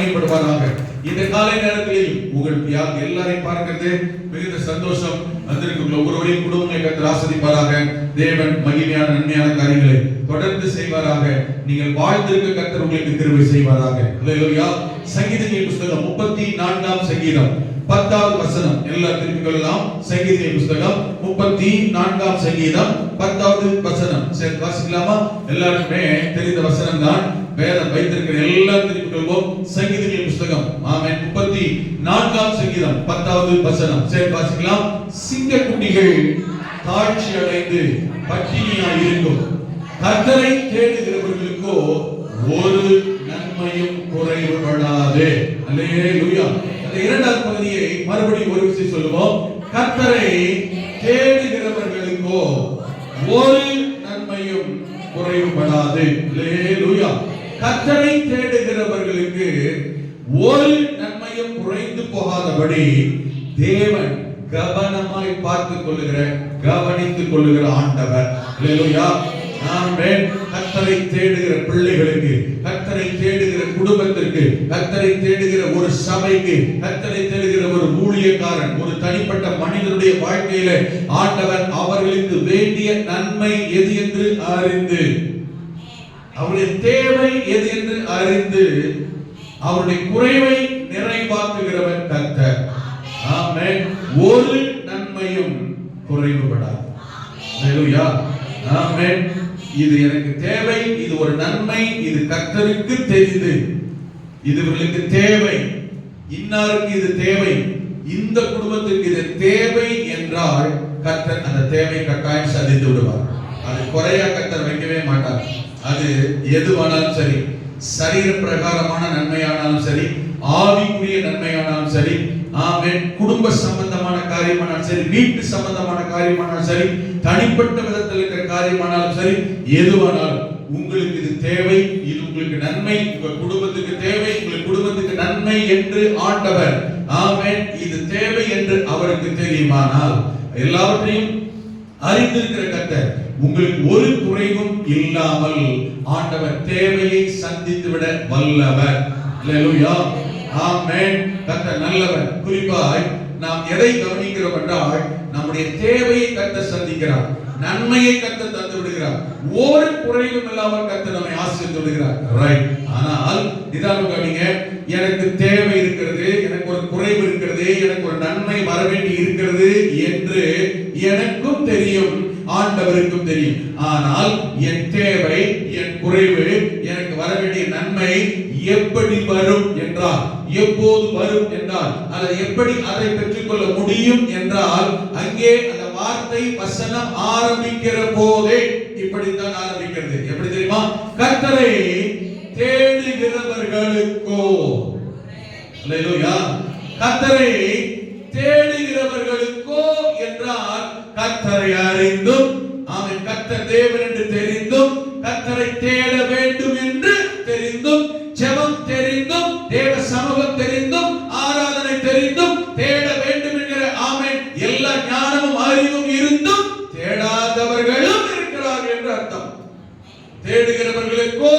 மகிமைப்படுவாராக. இந்த காலை நேரத்திலேயும் உங்கள் எல்லாரையும் பார்க்கிறது மிகுந்த சந்தோஷம். வந்திருக்கிற ஒவ்வொருவரையும் குடும்பங்களை கர்த்தர் ஆசீர்வதிப்பாராக. தேவன் மகிமையான நன்மையான காரியங்களை தொடர்ந்து செய்வாராக. நீங்கள் வாழ்ந்திருக்க கர்த்தர் உங்களுக்கு கிருபை செய்வாராக. அல்லேலூயா. சங்கீதங்களின் புத்தகம் 34ஆம் சங்கீதம் 10வது வசனம். எல்லாரும் திருப்பிக் கொள்ளலாம். சங்கீதங்களின் புத்தகம் 34ஆம் சங்கீதம் 10வது வசனம். சேர்த்து வாசிக்கலாமா? எல்லாருமே தெரிந்த வசனம் தான். வேதம் வைத்திருக்கிற எல்லாரும் திருப்பிக் கொள்வோம். சங்கீதங்களின் புத்தகம் ஆமென் 34ஆம் சங்கீதம் 10வது வசனம். சேர்த்து வாசிக்கலாம். சிங்கக்குட்டிகள் தாழ்ச்சி அடைந்து பட்டினியாய் இருக்கும், கர்த்தரை தேடுகிறவர்களுக்கோ ஒரு நன்மையும் குறைவுபடாது. அல்லேலூயா. அந்த இரண்டாவது பகுதியை மறுபடியும் ஒரு விஷயம் சொல்லுவோம். கர்த்தரை தேடுகிறவர்களுக்கோ ஒரு நன்மையும் குறைவுபடாது. அல்லேலூயா. கர்த்தரை தேடுகிறவர்களுக்கு ஒரு நன்மையும் குறைந்து போகாதபடி தேவன் கவனமாய் பார்த்துக் கொள்ளுகிற கவனித்துக் கொள்ளுகிற ஆண்டவர். அல்லேலூயா. ஆமென். கர்த்தரை தேடுகிற பிள்ளைகளுக்கு, கர்த்தரை தேடுகிற குடும்பத்திற்கு, கர்த்தரை தேடுகிற ஒரு சபைக்கு, கர்த்தரை தேடுகிற ஒரு ஊழியக்காரன், ஒரு தனிப்பட்ட மனிதனுடைய வாழ்க்கையில ஆண்டவர் அவர்களுக்கு வேண்டிய நன்மை எது என்று அறிந்து, அவருடைய தேவை எது என்று அறிந்து, அவருடைய குறைவை நிறைவாக்குகிறவர் கர்த்தர். ஆமென். ஒரு நன்மையும் குறைவுபடாது. அல்லேலூயா. ஆமென். இது எனக்கு தேவை, இது ஒரு நன்மை, இது கர்த்தருக்கு தெரிந்து, இது இவர்களுக்கு தேவை, இன்னாருக்கு இது தேவை, இந்த குடும்பத்துக்கு இது தேவை என்றால் கர்த்தர் அந்த தேவை கட்டாயம் சந்தித்து விடுவார். அது குறையா கர்த்தர் வைக்கவே மாட்டார். அது எதுவானாலும் சரி, சரீர பிரகாரமான நன்மையானாலும் சரி, ஆவிக்குரிய நன்மையானாலும் சரி, ஆமென், குடும்ப சம்பந்தமான காரியமானாலும் சரி, வீட்டு சம்பந்தமான காரியமானாலும் சரி, தனிப்பட்ட விதத்தில் இருக்கிற காரியமானாலும் சரி, எதுவானாலும் உங்களுக்கு இது தேவை, இது உங்களுக்கு நன்மை, உங்க குடும்பத்துக்கு தேவை, உங்கள் குடும்பத்துக்கு நன்மை என்று ஆண்டவர், ஆமென், இது தேவை என்று அவருக்கு தெரியுமானால் எல்லாவற்றையும் அறிந்திருக்கிற கர்த்தர் உங்களுக்கு ஒரு குறைவும் இல்லாமல் ஆண்டவர் தேவையை சந்தித்து விட வல்லவர். அல்லேலூயா. ஆமென். கர்த்தர் நல்லவர். குறிப்பாய் நாம் எதை கவனிக்கிறோம் என்றால் நம்முடைய தேவையை கர்த்தர் சந்திக்கிறார், நன்மையை கர்த்தர் தந்து விடுகிறார், ஒரு குறைவும் இல்லாமல் கர்த்தர் நம்மை ஆசீர்வதித்து விடுகிறார். ரைட். ஆனால் நிதானம் கவனிங்க. எனக்கு தேவை இருக்கிறது, எனக்கு ஒரு குறைவு இருக்கிறது, எனக்கு ஒரு நன்மை வர வேண்டி இருக்கிறது என்று எனக்கும் தெரியும், ஆண்டவருக்கும் தெரியும். ஆனால் என் தேவை, என் குறைவு, எனக்கு வர வேண்டிய நன்மை எப்படி வரும் என்றால், எப்போது வரும் என்றால், அதை எப்படி அதை பெற்றுக்கொள்ள முடியும் என்றால், அங்கே அந்த வார்த்தை வசனம் ஆரம்பிக்கிற போதே இப்படித்தான் ஆரம்பிக்கிறது. எப்படி தெரியுமா? கர்த்தரை தேடுகிறவர்களுக்கோ. அல்லேலூயா. கர்த்தரை தேடுகிறவர்களுக்கோ என்றால் கர்த்தரை அறிந்தும், ஆமென், கர்த்தர் தேவன் என்று தெரிந்தும், கர்த்தரை தேட வேண்டும் என்று தெரிந்தும், ஜெபம் தெரிந்தும், தேவ சமூகம் தெரிந்தும், ஆராதனை தெரிந்தும் தேட வேண்டும் என்கிற, ஆமென், எல்லா ஞானமும் அறிவும் இருந்தும் தேடாதவர்களும் இருக்கிறார்கள் என்று அர்த்தம். தேடுகிறவர்களுக்கோ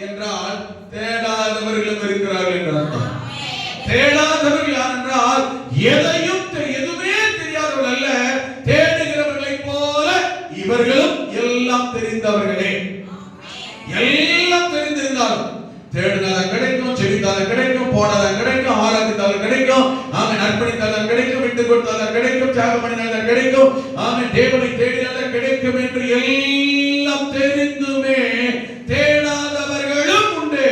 என்றால் தேடாதவர்களும் இருக்கிறார்கள் என்று அர்த்தம். தேடாதவர்கள் யார் என்றால் எதுவுமே தெரியாதவர்கள் அல்ல, தேடுகிறவர்களை போல இவர்களும் எல்லாம் தெரிந்தவர்களே. எல்லாம் தெரிந்திருந்தாலும் தேடினாதான் கிடைக்கும், செடித்தாதான் கிடைக்கும், போனாதான் கிடைக்கும், ஆராதித்தாலும் கிடைக்கும், ஆமென், அர்ப்பணித்தாதான் கிடைக்கும், விட்டு கொடுத்தாதான் கிடைக்கும், தியாகம் பண்ணினாதான் கிடைக்கும், ஆமென், தேவனை தேடினாதான் கிடைக்கும் என்று எல்லாம் தெரிந்துமே தேடாதவர்களும் உண்டு.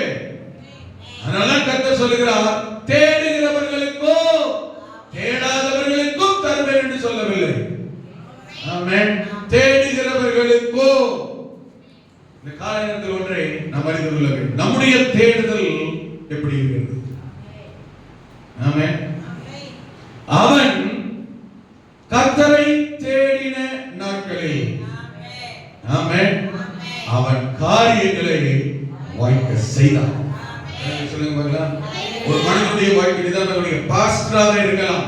அதனால கர்த்தர் சொல்லுகிறார், தேடுகிறவர்களுக்கோ தேடாதவர்களுக்கும் தருவேன் என்று சொல்லவில்லை. ஆமென். தேடுகிறவர்களுக்கோ. இந்த காரணத்தில் ஒன்றை நாம் அறிந்து கொள்ள வேண்டும். நம்முடைய தேடுதல் எப்படி இருக்கிறது? ஆமென். அவன் கர்த்தரை தேடின நாட்களில், ஆமென், அவன் காரியங்களை வாய்க்க செய்தான். சொல்லுங்க பார்க்கலாம். ஒரு மனிதனுடைய வாழ்க்கையில் தான் பாஸ்டராக இருக்கலாம்,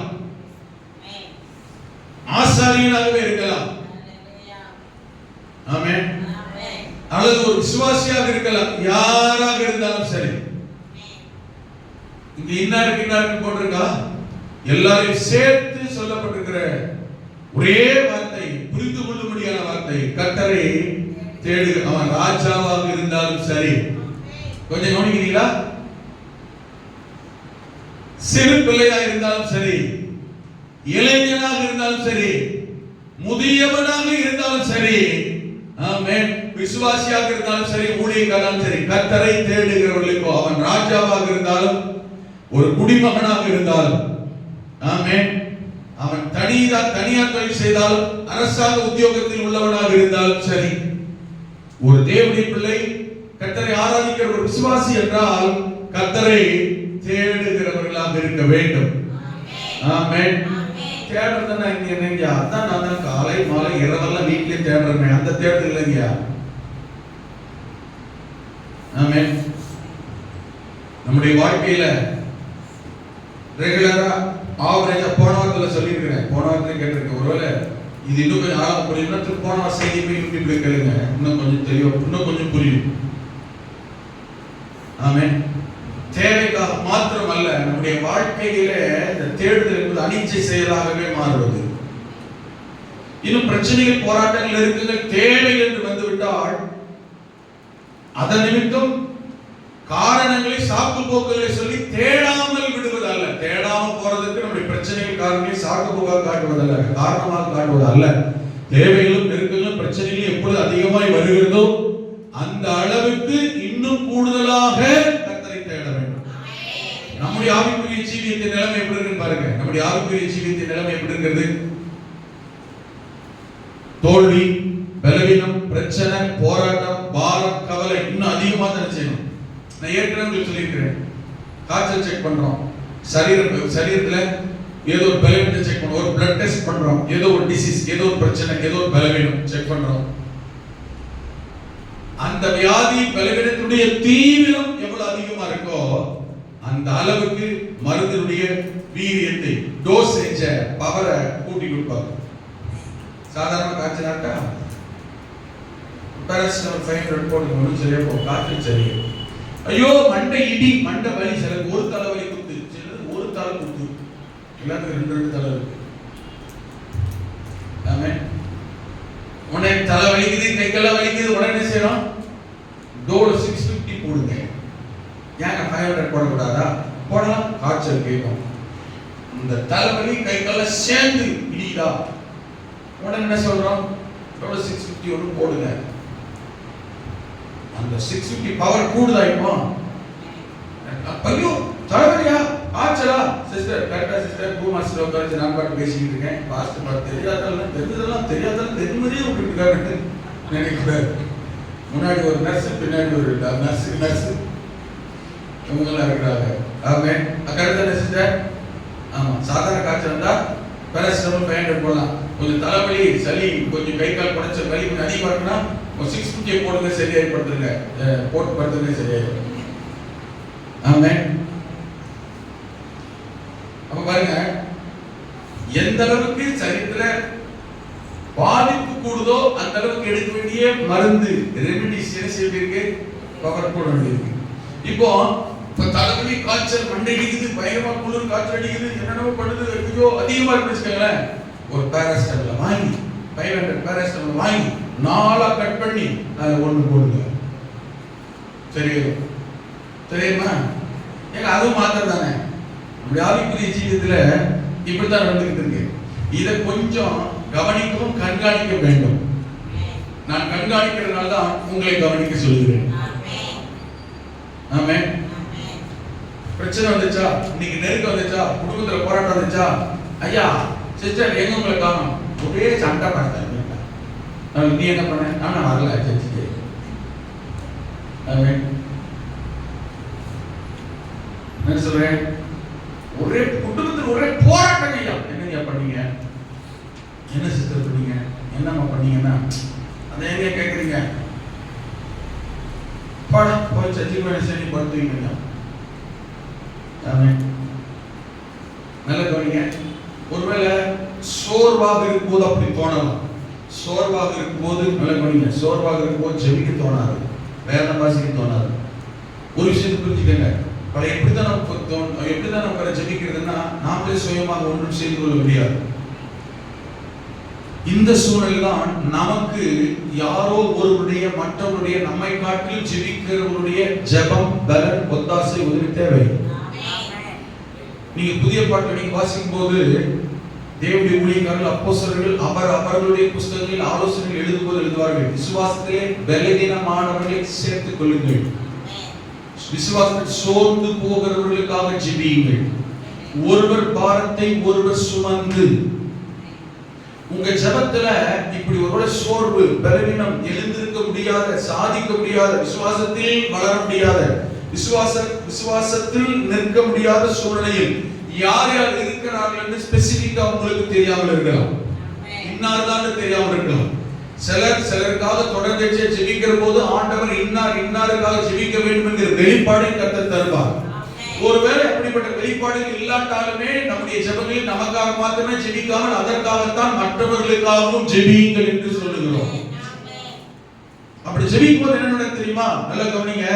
ஆசாரியனாகவே இருக்கலாம், ஆமென், அல்லது ஒரு விசுவாசியாக இருக்கலாம், யாராக இருந்தாலும் சரி. இங்க இன்னாருக்கு போட்டிருக்கா? எல்லாரையும் சேர்த்து சொல்லப்பட்டிருக்கிற ஒரே வார்த்தை, புரிந்து கொள்ளும்படியான வார்த்தை, கர்த்தரை தேடு. அவன் ராஜாவாக இருந்தாலும் சரி, கொஞ்சம் கவனிக்கிறீங்களா? சிறு பிள்ளையா இருந்தாலும் சரி, இளைஞனாக இருந்தாலும் சரி, முதியவனாக இருந்தாலும் சரி, ஆமென், விசுவாசியாக இருந்தாலும் சரி, ஊழியக்காரனாலும் சரி, கர்த்தரை தேடுகிறவர்களுக்கு அவன் ராஜாவாக இருந்தாலும் ஒரு குடிமகனாக இருந்தாலும், ஆமென், அவன் தனியார் தொழில் செய்தாலும் அரசாங்க உத்தியோகத்தில் உள்ளவனாக இருந்தாலும் சரி, ஒரு தேவனுடைய பிள்ளை கர்த்தரை ஆராதிக்கிற ஒரு விசுவாசி என்றால் கர்த்தரை தேடுகிறவர்களாக இருக்க வேண்டும். ஆமென். தேடுறதுன்னா இங்க என்னங்க? அதான் நான் காலை மாலை இரவெல்லாம் வீட்டிலே தேடுறேன், அந்த தேடுறது இல்லைங்க. ஆமென். நம்முடைய வாழ்க்கையில ரெகுலரா ஆவரேஜா போன வாரத்துல சொல்லியிருக்கிறேன், போன வாரத்துல கேட்டிருக்கேன். ஒருவேளை இது இன்னும் கொஞ்சம் ஆழமா புரியும்னா போன வாரம் செய்தி போய் யூடியூப்ல கேளுங்க, இன்னும் கொஞ்சம் தெரியும், இன்னும் கொஞ்சம் புரியும். ஆமென். தேவைக்காக மாத்திரம் அல்ல, நம்முடைய வாழ்க்கையில இந்த தேடுதல் என்பது அனிச்சை செயலாகவே மாறுவது. இன்னும் பிரச்சனைகள் போராட்டங்கள் இருக்குங்க, தேவை என்று வந்துவிட்டால் அதன் நிமித்தம் காரணங்களை சாக்கு போக்குகளை சொல்லி தேடாமல் விடுவதல்ல. தேடாம போறதுக்கு நம்முடைய பிரச்சனைகள் காரணங்களை சாக்கு போக்காக காட்டுவதல்ல, காரணமாக காட்டுவது அல்ல. தேவைகளும் நெருக்கங்களும் பிரச்சனைகளும் எப்பொழுது அதிகமாய் வருகிறதோ அந்த அளவுக்கு இன்னும் கூடுதலாக கர்த்தரை தேட வேண்டும். நம்முடைய ஆவிக்குரிய ஜீவியத்தின் நிலைமை எப்படி இருக்குன்னு பாருங்க. நம்முடைய ஆவிக்குரிய ஜீவியத்தின் நிலைமை எப்படி இருக்கிறது? தோல்வி, பலவீனம், பிரச்சனை, போராட்டம், பாரம், கவலை இன்னும் அதிகமா தான் செய்யணும். நான் ஏற்கனவே சொல்லியிருக்கிறேன், காய்ச்சல் செக் பண்றோம், சரீரத்துல ஏதோ ஒரு பலவீனத்தை செக் பண்றோம், ஒரு பிளட் டெஸ்ட் பண்றோம், ஏதோ ஒரு டிசீஸ், ஏதோ ஒரு பிரச்சனை, ஏதோ ஒரு பலவீனம் செக் பண்றோம். அந்த வியாதி பலவீனத்துடைய தீவிரம் எவ்வளவு அதிகமா இருக்கோ அந்த அளவுக்கு மருந்தினுடைய வீரியத்தை, டோசேஜ, பவரை கூட்டி கொடுப்பாங்க. சாதாரண காய்ச்சலாட்டா பேராசிட்டமால் 500 போடுங்க, ஒன்றும் சரியா போகும், காய்ச்சல் சரியா. ஐயோ மண்டை இடி, மண்டை வலி, சிலருக்கு ஒரு தலைவலி குத்து, சிலருக்கு ஒரு தலை குத்து, எல்லாத்துக்கும் 2 தலை இருக்கு. ஆமென். உடனே தலை வலிக்குது, கைக்கெல்லாம் வலிக்குது, உடனே செய்யணும், டோல 650 போடுங்க. ஏங்க 500 போடக்கூடாதா? போடலாம், காய்ச்சல் கேட்கும். இந்த தலைவலி கைக்கெல்லாம் சேர்ந்து இடிதா, உடனே என்ன சொல்றோம், டோல 650 ஒன்று போடுங்க. அந்த 650 பவர் கூடுதா இப்போ? ஐயோ தலைவலியா, காய்ச்சலா? சிஸ்டர் கரெக்டா சிஸ்டர், பூ மாஸ்டர் உட்காந்து நான் பாட்டு பேசிக்கிட்டு இருக்கேன், பாஸ்டர் பாட்டு தெரியாதெல்லாம் தெரியாதே விட்டுருக்காரு நினைக்கிறார். முன்னாடி ஒரு நர்ஸ், பின்னாடி ஒரு நர்ஸ், இவங்கெல்லாம் இருக்கிறாங்க. ஆமென். கரெக்டா சிஸ்டர்? ஆமா. சாதாரண காய்ச்சல் இருந்தா பேராசிட்டமால் 500 போடலாம். கொஞ்சம் தலைவலி, சளி, கொஞ்சம் கை கால் படைச்ச வலி கொஞ்சம் அதிகமா இருக்குன்னா ஒரு 650 போடுங்க, சரியாய் படுத்துருங்க, போட்டு படுத்துங்க, சரியாயிடும். ஆமென். அப்ப பாருங்க, எந்த அளவுக்கு சரீரத்துல பாதிப்பு கூடுதோ அந்த அளவுக்கு எடுக்க வேண்டிய மருந்து, ரெமிடிஸ் என்ன செய்யிருக்கு, பவர் போட வேண்டியிருக்கு. இப்போ தலைவலி, காய்ச்சல், மண்டை அடிக்குது, பயங்கரமா குளிர், காய்ச்சல் அடிக்குது, என்னென்னமோ பண்ணுது, ஐயோ அதிகமா இருக்குன்னு ஒரு பேராசிட்டமால் வாங்கி 500 பேராசிட்டமால் வாங்கி 4 கட் பண்ணி அதை 1 போடுங்க, தெரியுமா? ஏங்க அதுவும் மாத்திரம் தானே. நம்முடைய ஆவிக்குரிய ஜீவியத்துல இப்படித்தான் நடந்துகிட்டு இருக்கு. இதை கொஞ்சம் கவனிக்கவும் கண்காணிக்க வேண்டும். நான் கண்காணிக்கிறதுனால தான் உங்களை கவனிக்க சொல்கிறேன். ஆமென். பிரச்சனை வந்துச்சா, இன்னைக்கு நெருக்கம் வந்துச்சா, குடும்பத்துல போராட்டம் வந்துச்சா, ஐயா சிஸ்டர் எங்க உங்களை காணும், ஒரே சண்டை பார்த்தாங்க. நீ என்ன பண்ண? நான் வரல சர்ச்சுக்கு. ஆமென். என்ன சொல்றேன், ஒரே குடும்பத்தில் ஒரே போராட்டம். ஐயா என்னங்க பண்ணீங்க, என்ன சிஸ்டர் பண்ணீங்க, என்னம்மா பண்ணீங்கன்னா அதை எங்க கேட்குறீங்க, போய் சர்ச்சுக்கு போய் சரி படுத்துவீங்க. ஆமென். நல்ல கவனிங்க. ஒருவேளை சோர்வாக இருக்கும்போது அப்படி தோணலாம். சோர்வாக இருக்கும்போது நல்ல கவனிங்க, சோர்வாக இருக்கும்போது ஜெபிக்க தோணாது, வேதம் வாசிக்க தோணாது. ஒரு விஷயத்தை புரிஞ்சுக்கங்க, பல எப்படிதான் நம்ம ஜெபிக்கிறதுன்னா நாமளே சுயமாக ஒன்றும் செய்து கொள்ள முடியாது. இந்த சூழல் தான் நமக்கு யாரோ ஒருவருடைய மற்றவருடைய நம்மை காட்டில் ஜெபிக்கிறவருடைய ஜெபம், பலன், ஒத்தாசை, உதவி தேவை. நீங்க புதிய பாட்டு நீங்க வாசிக்கும் போது தேவனுடைய ஊழியக்காரர்கள், அப்போஸ்தலர்கள் அவர்களுடைய புஸ்தகங்களில் ஆலோசனைகள் எழுதும்போது எழுதுவார்கள், விசுவாசத்திலே பலவீனமானவர்களை சேர்த்துக் கொள்ளுங்கள், விசுவாசத்தில் சோர்ந்து போகிறவர்களுக்காக ஜெபியுங்கள், ஒருவர் பாரத்தை ஒருவர் சுமந்து. உங்க ஜெபத்துல இப்படி ஒருவேளை சோர்வு, பலவீனம், எழுந்திருக்க முடியாத, சாதிக்க முடியாத, விசுவாசத்தில் வளர முடியாத, விசுவாசத்தில் நிற்க முடியாத சூழ்நிலையில் யார் யார் இருக்கிறார்கள் என்று ஸ்பெசிபிக்கா உங்களுக்கு தெரியாமல் இருக்கலாம், இன்னார்தான் தெரியாமல் இருக்கலாம். சிலருக்காக தொடர்ந்து ஜெபிக்கிற போது ஆண்டவர் இன்னாருக்காக ஜெபிக்க வேண்டும் என்கிற வெளிப்பாடை கர்த்தர் தருவார். ஒருவேளை அப்படிப்பட்ட வெளிப்பாடுகள் இல்லாட்டாலுமே நம்முடைய ஜெபங்களில் நமக்காக மாத்திரமே ஜெபிக்காமல் அதற்காகத்தான் மற்றவர்களுக்காகவும் ஜெபியுங்கள் என்று சொல்லுகிறோம். அப்படி ஜெபிக்கும் போது என்ன நடக்கும் தெரியுமா? நல்லா கவனிங்க.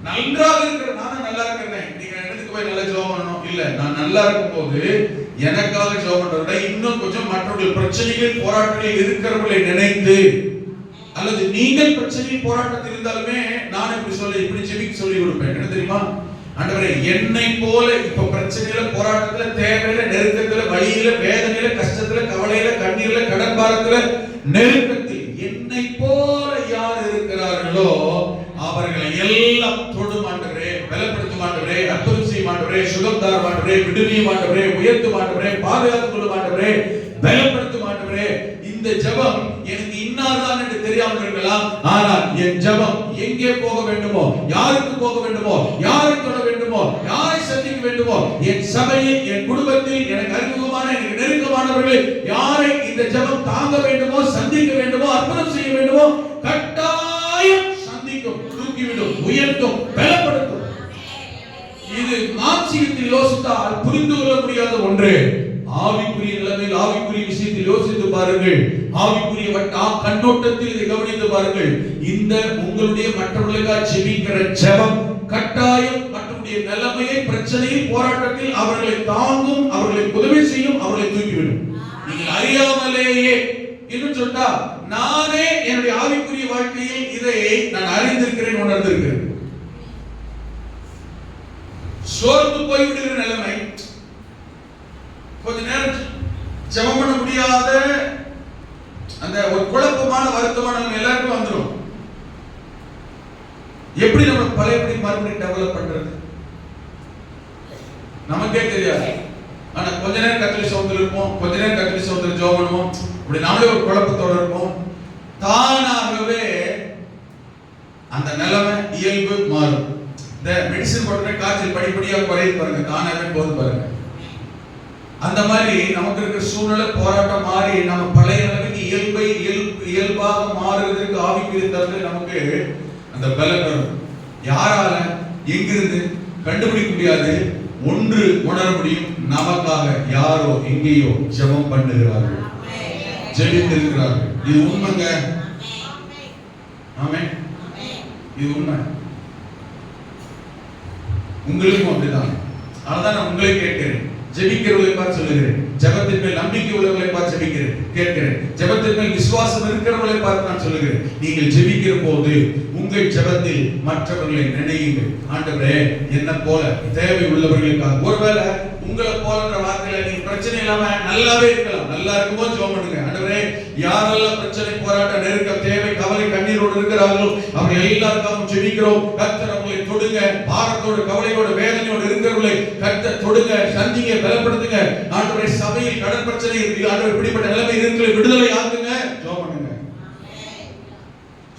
நன்றாக இருக்கிற நான் நல்லா இருக்கிறேன், நீங்க இடத்துக்கு போய் நல்லா ஜெபம் பண்ணணும் இல்ல. நான் நல்லா இருக்கும் போது எனக்காக ஜெபம் பண்றத இன்னும் கொஞ்சம் மற்றவர்கள் பிரச்சனைகள், போராட்டங்களில் இருக்கிறவர்களை நினைத்து, அல்லது நீங்கள் பிரச்சனையில் போராட்டத்தில் இருந்தாலுமே நான் இப்படி ஜெபிக்க சொல்லி கொடுப்பேன். என்ன தெரியுமா? ஆண்டவரே, என்னை போல இப்ப பிரச்சனையில, போராட்டத்துல, தேவையில, நெருக்கத்துல, வழியில, வேதனையில, கஷ்டத்துல, கவலையில, கண்ணீர்ல, கடன் பாரத்துல, நெருக்கத்தில் என்னை போல யார் இருக்கிறார்களோ அவர்களை எல்லாம் தொடும் ஆண்டவரே, பலப்படுத்தும் ஆண்டவரே, அற்புதம் செய்யும் ஆண்டவரே, சுகம் தரும் ஆண்டவரே, விடுவியும் ஆண்டவரே, உயர்த்தும் ஆண்டவரே, பாதுகாத்துக் கொள்ளும் ஆண்டவரே, பலப்படுத்தும் ஆண்டவரே. இந்த ஜெபம் எனக்கு இன்னார்தான் என்று தெரியாமல் இருக்கலாம், ஆனால் என் ஜெபம் எங்கே போக வேண்டுமோ, யாருக்கு போக வேண்டுமோ, யாரை தொட வேண்டுமோ, யாரை சந்திக்க வேண்டுமோ, என் சபையில், என் குடும்பத்தில், எனக்கு அறிமுகமான, எனக்கு நெருக்கமானவர்கள் யாரை இந்த ஜெபம் தாங்க வேண்டுமோ, சந்திக்க வேண்டுமோ, அற்புதம் செய்ய வேண்டுமோ, கட்டாயம் சந்திக்கும், தூக்கிவிடும், உயர்த்தும், பலப்படுத்தும். இது மாம்சீகத்தில் யோசித்தால் புரிந்து கொள்ள முடியாத ஒன்று. ஆவிக்குரிய நிலைமையில், ஆவிக்குரிய விஷயத்தில் யோசித்து பாருங்கள், ஆவிக்குரிய கண்ணோட்டத்தில் இதை கவனித்து பாருங்கள். இந்த உங்களுடைய மற்றவர்களுக்காக ஜெபிக்கிற ஜெபம் கட்டாயம் மற்றவருடைய நிலைமையை, பிரச்சனையில், போராட்டத்தில் அவர்களை தாங்கும், அவர்களை உதவி செய்யும், அவர்களை தூக்கிவிடும். நீங்கள் அறியாமலேயே இன்னும் சொன்னா, நானே என்னுடைய ஆவிக்குரிய வாழ்க்கையில் இதை நான் அறிந்திருக்கிறேன், உணர்ந்திருக்கிறேன். சோர்ந்து போய்விடுகிற நிலைமை, கொஞ்ச நேரம் ஜெபம் பண்ண முடியாத அந்த ஒரு குழப்பமான, வருத்தமான எல்லாருக்கும் வந்துடும். எப்படி நம்ம பழையபடி மறுபடியும் டெவலப் பண்றது நமக்கே தெரியாது. ஆனா கொஞ்ச நேரம் கத்திரி சவுத்துல இருப்போம், கொஞ்ச நேரம் கத்திரி சவுத்துல ஜெபம் பண்ணுவோம், இப்படி நாமளே ஒரு குழப்பத்தோட இருப்போம். தானாகவே அந்த நிலைமை, இயல்பு மாறும். இந்த மெடிசன் போடுற காய்ச்சல் படிப்படியா குறையுது பாருங்க, தானாகவே போது பாருங்க. அந்த மாதிரி நமக்கு இருக்கிற சூழ்நிலை, போராட்டம் மாறி நம்ம பழைய நிலைமைக்கு இயல்பாக மாறுவதற்கு ஆவிக்குரிய தருணம் நமக்கு அந்த பலம் வரும். யாரால, எங்கிருந்து கண்டுபிடிக்க முடியாது. ஒன்று உணர முடியும், நமக்காக யாரோ எங்கேயோ ஜெபம் பண்ணுகிறார்கள், ஜெபித்திருக்கிறார்கள். இது உண்மைங்க. ஆமென். இது உண்மை. உங்களுக்கும் அப்படிதான். அதனால நான் உங்களை கேட்கிறேன், ஜெபிக்கிறவர்களை பார்த்து சொல்லுகிறேன், ஜெபத்தின் மேல் நம்பிக்கை உள்ளவர்களை பார்த்து ஜெபிக்கிறேன், கேட்கிறேன். ஜெபத்தின் மேல் விசுவாசம் இருக்கிறவர்களை பார்த்து நான் சொல்லுகிறேன், நீங்கள் ஜெபிக்கிற போது உங்கள் ஜெபத்தில் மற்றவர்களை நினையுங்கள். ஆண்டவரே, என்ன போல தேவை உள்ளவர்களுக்காக. ஒருவேளை உங்களை போலன்ற வார்த்தையில நீங்க பிரச்சனை இல்லாம நல்லாவே இருக்கலாம், நல்லா இருக்கும்போது ஜெபம் பண்ணுங்க. ஆண்டவரே, யாரெல்லாம் பிரச்சனை, போராட்டம், நெருக்கம், தேவை, கவலை, கண்ணீரோடு இருக்கிறார்களோ அவர்கள் எல்லாருக்காகவும் ஜெபிக்கிறோம். கர்த்தர் அவங்களை தொடுங்க, பாரத்தோடு, கவலையோடு, வேதனையோடு இருக்கிறவர்களை கர்த்தர் தொடுங்க, சந்திங்க, பலப்படுத்துங்க. ஆண்டவரே, சபையில் கடன் பிரச்சனை இருக்கு, ஆண்டவரே இப்படிப்பட்ட நிலைமை இருக்கிற விடுதலை ஆகுங்க, ஜெபம் பண்ணுங்க.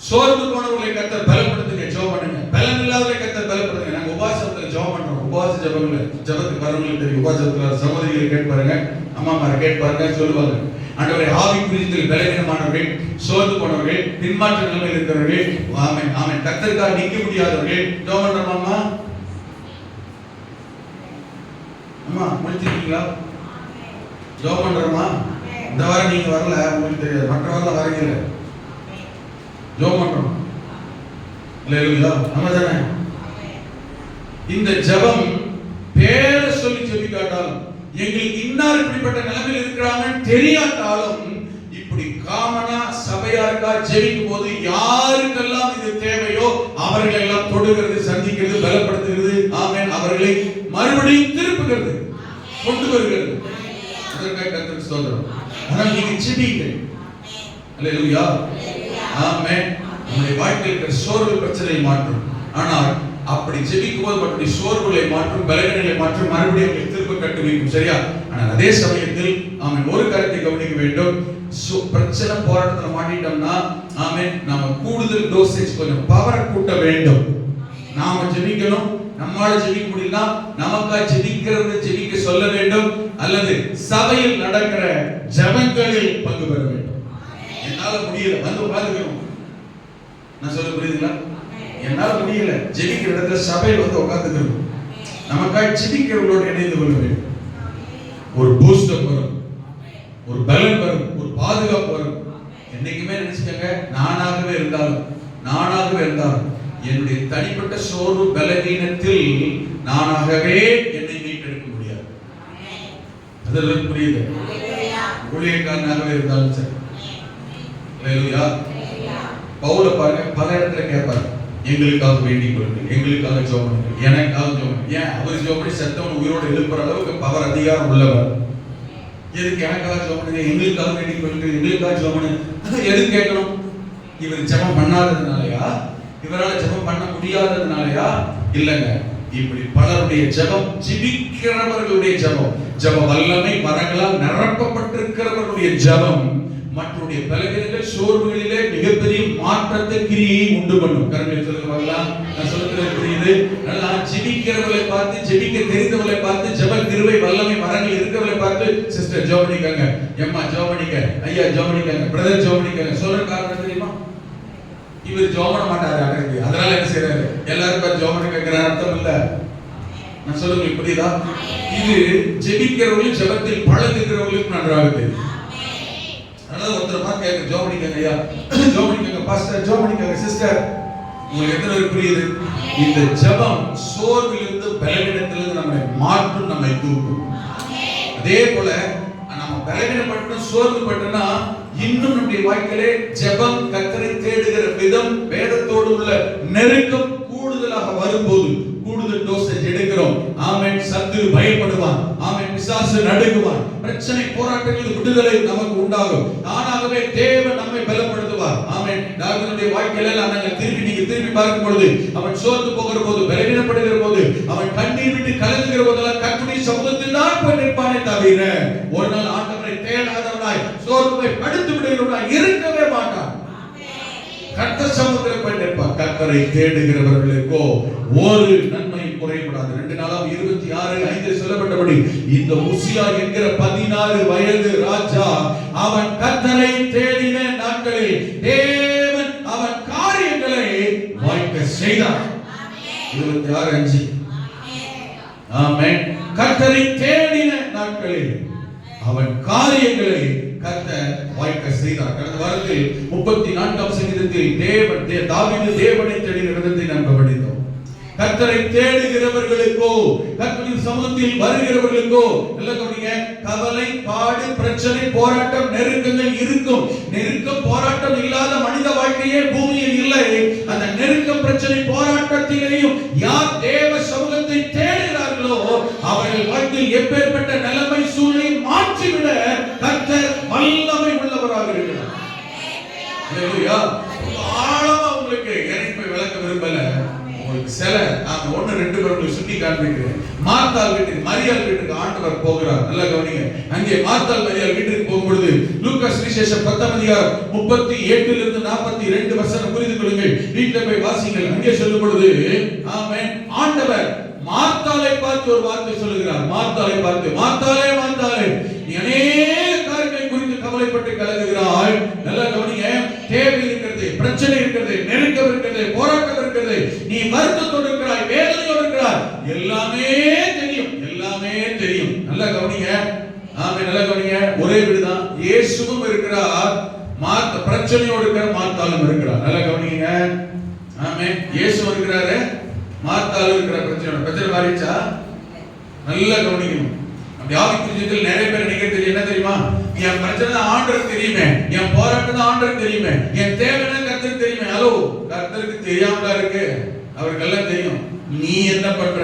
சோர்ந்து போனவர்களை கர்த்தர் பலப்படுத்துங்க, ஜெபம் பண்ணுங்க. பலன் இல்லாதவர்களை கர்த்தர் பலப்படுத்துங்க. நாங்க உபவாசத்துல ஜெபம் பண்றோம், உபவாச ஜெபங்கள், ஜெபத்துக்கு வரவங்களுக்கு தெரியும். உபவாசத்துல சகோதரிகளை கேட்டு பாருங்க, அம்மாமாரை கேட்டு பாருங்க, சொல்லுவாங்க. ஆண்டவரே, ஆவிக்குரியத்தில் பலவீனமானவர்கள், சோர்ந்து போனவர்கள், பின்மாற்ற நிலைமையில் இருக்கிறவர்கள், ஆமென் ஆமென், கர்த்தருக்காக நிற்க முடியாதவர்கள் ஜெபம் பண்றோமா? அம்மா முடிச்சிருக்கீங்களா? ஜெபம் பண்றோமா? இந்த வாரம் நீங்க வரல, உங்களுக்கு தெரியாது, மற்ற வாரம் வரீங்கல்ல, ஜெபம் பண்றோம். அல்லேலூயா. நம்ம தானே இந்த ஜெபம் பேரை சொல்லி ஜெபிக்காட்டாலும், எங்களுக்கு இன்னார் இப்படிப்பட்ட நிலைமையில் இருக்கிறாங்கன்னு தெரியாட்டாலும், இப்படி காமனா சபையாருக்கா ஜெபிக்கும் போது யாருக்கெல்லாம் இது தேவையோ அவர்களை எல்லாம் தொடுகிறது, சந்திக்கிறது, பலப்படுத்துகிறது. ஆமென். அவர்களை மறுபடியும் திருப்புகிறது, கொண்டு வருகிறது. அதற்காக கர்த்தருக்கு ஸ்தோத்திரம். ஆனால் நீங்க ஜெபிங்க. அல்லேலூயா. ஆமென். நம்முடைய வாழ்க்கையில் இருக்கிற சோர்வு பிரச்சனையை மாற்றும். ஆனால் அப்படி ஜெபிக்கும் போது மறுபடியும் சோர்வுகளை மாற்றும், பலவீனங்களை மாற்றும், மறுபடியும் திரும்ப கட்டு வைக்கும். சரியா? ஆனால் அதே சமயத்தில் ஆமென் ஒரு கருத்தை கவனிக்க வேண்டும். பிரச்சனை போராட்டத்தில் மாட்டிட்டோம்னா ஆமென் நாம கூடுதல் டோசேஜ் கொஞ்சம் பவரை கூட்ட வேண்டும். நாம ஜெபிக்கணும். நம்மால ஜெபிக்க முடியல, நமக்கா ஜெபிக்க சொல்ல வேண்டும். அல்லது சபையில் நடக்கிற ஜெபங்களில் பங்கு பெற வேண்டும். என்னால முடியல, வந்து உட்கார்ந்துக்கணும். நான் சொல்ல புரியுதுங்களா? என்னால முடியல, ஜெபிக்கிற இடத்துல சபையில் வந்து உட்கார்ந்துக்கணும். நமக்கா ஜெபிக்கிறவங்களோடு இணைந்து கொள்ள வேண்டும். ஒரு பூஸ்டர் வரும், ஒரு பலன் வரும், ஒரு பாதுகாப்பு வரும். என்னைக்குமே நினைச்சுக்கங்க, நானாகவே இருந்தாலும் என்னுடைய தனிப்பட்ட சோர்வு பலவீனத்தில் நானாகவே என்னை மீட்டெடுக்க முடியாது. அதெல்லாம் புரியுது. ஊழியக்காரனாகவே இருந்தாலும் சரி. அல்லேலூயா. பவுல பாருங்க, பல இடத்துல கேட்பாரு, எங்களுக்காக வேண்டிக் கொள்ளுங்கள், எங்களுக்காக ஜெபம் பண்ணுங்கள், எனக்காக ஜெபம். ஏன் அவர் ஜெபம் பண்ணி செத்தவன் உயிரோடு எழுப்புற அளவுக்கு பவர் அதிகாரம் உள்ளவர். எதுக்கு எனக்காக ஜெபம் பண்ணுங்க, எங்களுக்காக வேண்டிக் கொள்ளுங்கள், எங்களுக்காக ஜெபம் பண்ணுங்க? எதுக்கு கேட்கணும்? இவர் ஜெபம் பண்ணாததுனாலயா? இவரால் ஜெபம் பண்ண முடியாததுனாலயா? இல்லங்க. இப்படி பலருடைய ஜெபம், ஜெபிக்கிறவர்களுடைய ஜெபம், ஜெப வல்லமை மரங்களால் நிரப்பப்பட்டிருக்கிறவர்களுடைய ஜெபம் மற்றவருடைய பலவீனங்கள் சோர்வுகளிலே மிகப்பெரிய மாற்றத்தை கிரியை உண்டு பண்ணும். கரெக்டா சொல்லுவாங்களா? நான் சொல்றது புரியுது? நல்லா ஜெபிக்கிறவர்களை பார்த்து, ஜெபிக்க தெரிந்தவர்களை பார்த்து, ஜெப கிருபை வல்லமை மரங்கள் இருக்கிறவர்களை பார்த்து, சிஸ்டர் ஜெபம் பண்ணிக்கங்க, எம்மா ஜெபம் பண்ணிக்க, ஐயா ஜெபம் பண்ணிக்கங்க, பிரதர் ஜெபம் பண்ணிக்கங்க. சொல்ற காரணம் தெரியுமா? இவர் ஜெபம் பண்ண மாட்டாரு, அதனால என்ன செய்யறாரு? எல்லாரும் பார்த்து ஜெபம் பண்ண கேட்கிற அர்த்தம் இல்ல. நான் சொல்லுங்க, புரியுதா? இது ஜெபிக்கிறவர்களும் ஜெபத்தில் பழகுகிறவர்களுக்கு நன்றாக தெரியும். அதனால ஒருத்தர் பார்த்து கேட்க, ஜெபம் பண்ணிக்கங்க ஐயா, ஜெபம் பண்ணிக்கங்க பாஸ்டர், ஜெபம் பண்ணிக்கங்க சிஸ்டர். உங்களுக்கு எத்தனை பேர் புரியுது? இந்த ஜெபம் சோர்விலிருந்து பலவீனத்திலிருந்து நம்மை மாற்றும், நம்மை தூக்கும். அதே போல நம்ம பலவீனப்பட்டு சோர்வுபட்டனா இன்னும் நம்முடைய வாழ்க்கையிலே ஜெபம் கர்த்தரை தேடுகிற விதம், வேதத்தோடு உள்ள நெருக்கம் கூடுதலாக வரும்போது கூடுதல் டோசேஜ் எடுக்கிறோம். ஆமென். சத்துரு பயப்படுவான், ஆமென். பிசாசு நடுங்குவான், பிரச்சனை போராட்டங்களில் விடுதலை நமக்கு உண்டாகும். தானாகவே தேவன் நம்மை பலப்படுத்துவார். ஆமென். தாவீதுடைய வாழ்க்கையில நீங்க திரும்பி பார்க்கும் பொழுது, அவன் சோர்ந்து போகிற போது, பலவீனப்படுகிற போது, அவன் கண்ணீர் விட்டு கலங்குகிற போதெல்லாம் கர்த்தருடைய சமூகத்தில் தான் போய் நிற்பானே தவிர ஒரு நாள் ஆண்டவரை தேடாதவனாய், சோர்வை படுத்து விடுகிறவனாய் இருக்கவே மாட்டான். கர்த்தர் சமூகத்தில் போய் நிற்பான். கர்த்தரை தேடுகிறவர்களுக்கோ ஒரு நன்மையும் குறைபடாது. 2 நாளாம் 26:5 சொல்லப்பட்டபடி இந்த உசியா என்கிற 16 வயது ராஜா அவன் கர்த்தரை தேடின நாட்களில் தேவன் அவன் காரியங்களை வாய்க்க செய்தார். 26:5. ஆமென். கர்த்தரை தேடின நாட்களில் அவன் காரியங்களை கர்த்தர் வாய்க்க செய்தார். கடந்த வாரத்தில் 34ஆம் சங்கீதத்தில் தாவீது தேவனை தேடின விதத்தை நாம் கவனித்தோம். கர்த்தரை தேடுகிறவர்களுக்கோ, கர்த்தரின் சமூகத்தில் வருகிறவர்களுக்கோ, எல்லாம் கவனிங்க, கவலை, பாடு, பிரச்சனை, போராட்டம், நெருக்கங்கள் இருக்கும். நெருக்கம், போராட்டம் இல்லாத மனித வாழ்க்கையே பூமியில் இல்லை. அந்த நெருக்கம், பிரச்சனை, போராட்டத்திலேயும் யார் தேவ சமூகத்தை தேடுகிறார்களோ அவர்கள் வாழ்க்கையில் எப்பேற்பட்ட நிலைமை சூழலை மாற்றிவிட கர்த்தர் வல்லமை உள்ளவராக இருக்கிறார். அல்லேலூயா. ஆழமா உங்களுக்கு எனக்கு விளக்க விரும்பல. உங்களுக்கு சில நான் 1-2 பேருக்கு சுட்டி காண்பிக்கிறேன். மார்த்தாள் வீட்டுக்கு, மரியாள் வீட்டுக்கு ஆண்டவர் போகிறார். நல்லா கவனிங்க. அங்கே மார்த்தாள் மரியாள் வீட்டுக்கு போகும்பொழுது லூக்கா சுவிசேஷம் 10:38 42 வசனம் புரிந்து கொள்ளுங்கள். வீட்டில் போய் வாசிங்கள். அங்கே சொல்லும் பொழுது ஆமென், ஆண்டவர் மார்த்தாளை பார்த்து ஒரு வார்த்தை சொல்லுகிறார். மார்த்தாளை பார்த்து, மார்த்தாளே மார்த்தாளே, நீ அநேக காரியங்களை குறித்து கவலைப்பட்டு கலங்குகிறாய். நல்லா கவனிங்க. தேவை இருக்கிறது, பிரச்சனை இருக்கிறது, நெருக்கம் இருக்கிறது, போராட்டம் இருக்கிறது, நீ வருத்தத்தோடு இருக்கிறாய், வேதனையோடு இருக்கிறாய். எல்லாமே தெரியும், எல்லாமே தெரியும். நல்லா கவனிங்க. ஆமென். நல்லா கவனிங்க. ஒரே வீடுதான், இயேசுவும் இருக்கிறார், பிரச்சனையோடு இருக்கிற மார்த்தாளும் இருக்கிறார். நல்லா கவனிங்க. ஆமென். இயேசு இருக்கிறாரு, மார்த்தால இருக்கிற பிரச்சனை மாறிச்சா? நல்லா கவனிக்கணும். அப்படி ஆவிக்குரிய ஜீவிதத்தில் நிறைய பேர் நினைக்கிறது என்ன தெரியுமா? என் பிரச்சனை ஆண்டவருக்கு தெரியுமே, என் போராட்டம் ஆண்டவருக்கு தெரியுமே, என் தேவையான கர்த்தருக்கு தெரியுமே. ஹலோ, கர்த்தருக்கு தெரியாமலா இருக்கு? அவருக்கு எல்லாம் தெரியும். நீ என்ன பண்ற?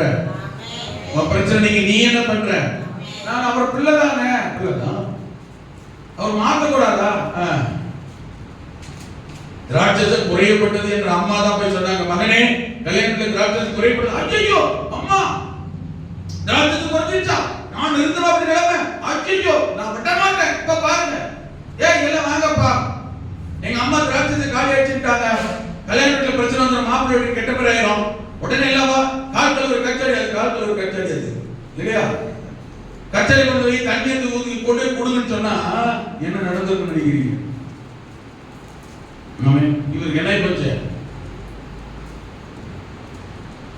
உன் பிரச்சனை நீ என்ன பண்ற? நான் அவர் பிள்ளைதானே, பிள்ளைதான். அவர் மாத்த கூடாதா? திராட்சரசம் குறையப்பட்டது என்று அம்மா தான் போய் சொன்னாங்க. மகனே, கல்யாணத்துல திராட்சரசம் குறையப்பட்டது. ஐயோ அம்மா, திராட்சரசம் குறைஞ்சிச்சா? நான் இருந்தவா அப்படி நிலைமை? ஐயோ, நான் விட மாட்டேன். இப்ப பாருங்க, எல்லாம் வாங்கப்பா, எங்க அம்மா திராட்சரசம் காலி அடிச்சுட்டாங்க, கல்யாணத்துல பிரச்சனை வந்து மாப்பிள்ளை கெட்ட பேர் ஆயிரும். உடனே இல்லவா காலத்துல ஒரு கச்சேரி, அது காலத்துல ஒரு கச்சேரி, அது இல்லையா? கச்சேரி கொண்டு போய் தண்ணி ஊற்றி கொண்டு கொடுங்கன்னு சொன்னா என்ன நடந்திருக்குன்னு நினைக்கிறீங்க? இவருக்கு என்ன போச்சு?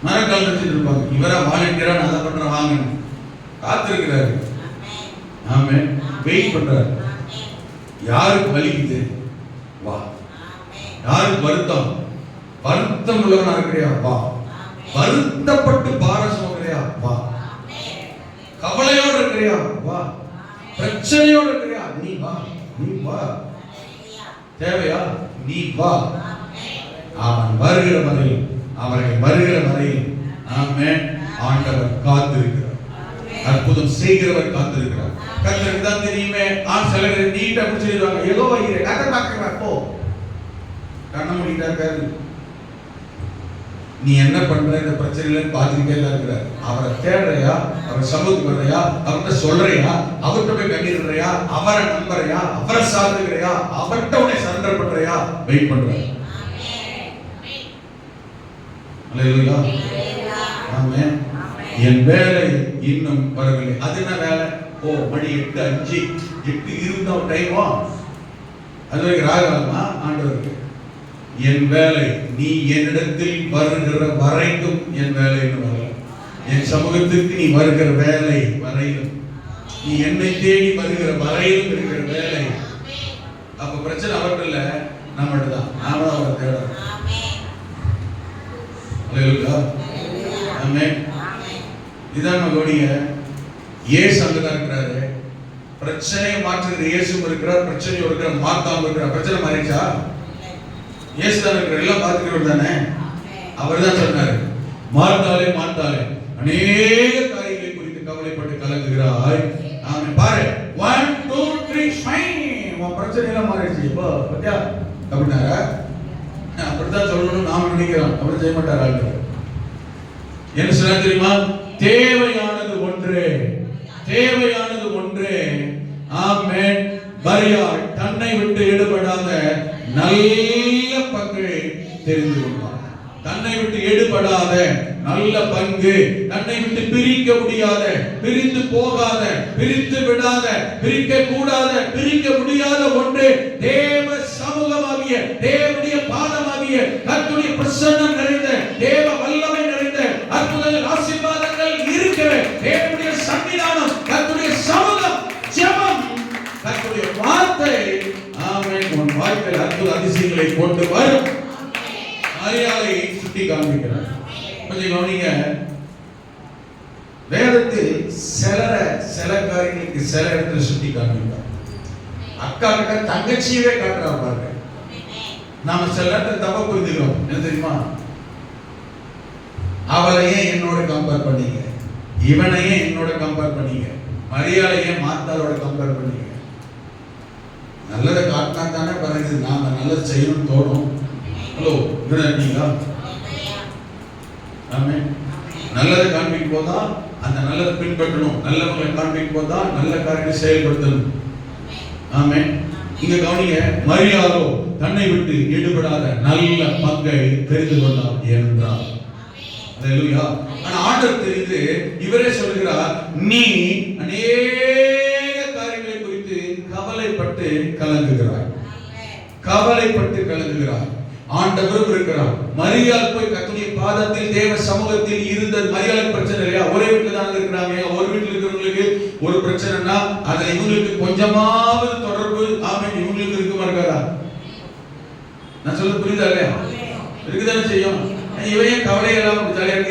மரக்கால் வச்சுட்டு இருப்பாங்க. இவரா வாலண்டியரா நான் அதை பண்றேன் வாங்க காத்திருக்கிறாரு. ஆமே, வெயிட் பண்றாரு. யாருக்கு வலிக்குது? வா. யாருக்கு வருத்தம் உள்ளவனா இருக்கிறியா? வா. வருத்தப்பட்டு பாரம் சுமக்கிறியா? வா. கவலையோடு இருக்கிறியா? வா. பிரச்சனையோடு இருக்கிறியா? நீ வா. நீ வா. தேவையா? நீ வா. அவன் வருகிற வரையில், அவரை வருகிற வரையில் ஆமென், ஆண்டவர் காத்திருக்கிறார். அற்புதம் செய்கிறவர் காத்திருக்கிறார். கர்த்தருக்கு தான் தெரியுமே. சிலர் நீட்டா பிடிச்சிருவாங்க. ஏதோ வைக்கிற கதை பார்க்கிறார். போ, கண்ண மூடிட்டா இருக்காரு. நீ என்ன பண்ற இந்த பிரச்சனையில பார்த்துக்கிட்டே தான் இருக்கிறார். அவரை தேடுறையா? அவர் சமூகத்துக்கு வர்றையா? அவர்கிட்ட சொல்றையா? அவர்கிட்ட போய் கண்டிடுறையா? அவரை நம்புறையா? அவரை சார்ந்துக்கிறையா? அவர்கிட்ட உன்னை சரண்டர் பண்றையா? வெயிட் பண்ற. அல்லேலூயா. ஆமென். என் வேலை இன்னும் வரவில்லை. அது என்ன வேலை? மணி 8:05 8:20 டைமா? அது வரைக்கும் ராகமா ஆண்டவருக்கு? என் வேலை நீ என்னிடத்தில் வருகிற வரைக்கும் என் வேலை இன்னும் வரல. என் சமூகத்துக்கு நீ வருகிற வேலை வரையிலும், நீ என்னை தேடி வருகிற வரையிலும் இருக்கிற வேலை. அப்ப பிரச்சனை அவர்கிட்ட இல்ல, நம்மகிட்ட தான். நாம தான் அவரை தேடுறோம். அல்லேலூயா. ஆமென். இதான் நம்ம கவனிங்க. இயேசு அங்கதான் இருக்கிறாரு. பிரச்சனையை மாற்றுகிற இயேசுவும் இருக்கிறார், பிரச்சனையோடு இருக்கிற மார்த்தாவும் இருக்கிறார். பிரச்சனை மாறிச்சா? இயேசு தான் இருக்கிற, எல்லாம் பார்த்துக்கிறவர் தானே. அவர் தான் சொன்னாரு, மார்த்தாலே மார்த்தாலே அநேக காரியங்களை குறித்து கவலைப்பட்டு கலங்குகிறாய். ஆமென். பாரு, 1 2 3 ஃபைன், உன் பிரச்சனை எல்லாம் மாறிடுச்சு. இப்போ பத்தியா அப்படின்னாரா? அப்படித்தான் சொல்லணும்னு நாம நினைக்கிறோம். அப்படி செய்ய மாட்டார் ஆண்டவர். என்ன சொல்ல தெரியுமா? தேவையானது ஒன்றே, தேவையானது ஒன்றே. ஆமென். மரியாள் தன்னை விட்டு ஈடுபடாத நல்ல பங்கை தெரிந்து கொண்டார். தன்னை விட்டு ஈடுபடாத நல்ல பங்கு, தன்னை விட்டு பிரிக்க முடியாத, பிரிந்து போகாத, பிரித்து விடாத, பிரிக்க கூடாத, பிரிக்க முடியாத ஒன்று தேவ சமூகமாகிய, தேவனுடைய பாதமாகிய, கர்த்தருடைய பிரசன்னம் நிறைந்த, தேவ வல்லமை நிறைந்த, அற்புதங்கள் ஆசீர்வாதங்கள் இருக்கிற தேவனுடைய சன்னிதானம், கர்த்தருடைய சமூகம், ஜெபம், கர்த்தருடைய வார்த்தை. ஆமென். உன் வாழ்க்கையில் அற்புத அதிசயங்களை கொண்டு வரும். மரியாதை சுட்டி காண்பிக்கிறார். கொஞ்சம் கவனிங்க. வேதத்தில் சில காரியங்களுக்கு சில இடத்துல சுட்டி காண்பிக்கிறார். அக்கா கிட்ட தங்கச்சியவே காட்டுறா பாருங்க. நாம சில இடத்துல தப்பா புரிஞ்சுக்கிறோம். என்ன தெரியுமா? அவளையே என்னோட கம்பேர் பண்ணீங்க, இவனையே என்னோட கம்பேர் பண்ணீங்க, மரியாதையே மார்த்தாளோட கம்பேர் பண்ணீங்க. நல்லதை காட்டினா தானே பிறகு நாம நல்லது செய்யணும்னு தோணும். ஹலோ, இருக்கீங்களா? ஆமென். நல்லதை காண்பிக்கும் போதுதான் அந்த நல்லதை பின்பற்றணும். நல்லவங்களை காண்பிக்கும் போதுதான் நல்ல காரியத்தை செயல்படுத்தணும். ஆமென். இங்க கவனிங்க. மரியாதோ தன்னை விட்டு ஈடுபடாத நல்ல பங்கை தெரிந்து கொண்டார் என்றார். அல்லேலூயா. ஆனா ஆண்டவர் தெரிந்து இவரே சொல்கிறார், நீ அநேக காரியங்களை குறித்து கவலைப்பட்டு கலங்குகிறாய். கவலைப்பட்டு கலங்குகிறாய். ஆண்டவர் இருக்கிறார். மரியாள் போய் கர்த்தருடைய பாதத்தில் தேவ சமூகத்தில் இருந்த மரியாள் பிரச்சனை இல்லையா? ஒரே வீட்டில் தான் இருக்கிறாங்க. ஒரு வீட்டில் இருக்கிறவங்களுக்கு ஒரு பிரச்சனைனா அதுல இவங்களுக்கு கொஞ்சமாவது தொடர்பு ஆமென் இவங்களுக்கு இருக்குமா இருக்காதா? நான் சொல்ல புரியுதா இல்லையா? இருக்குதானே செய்யும். இவன் கவலை எல்லாம்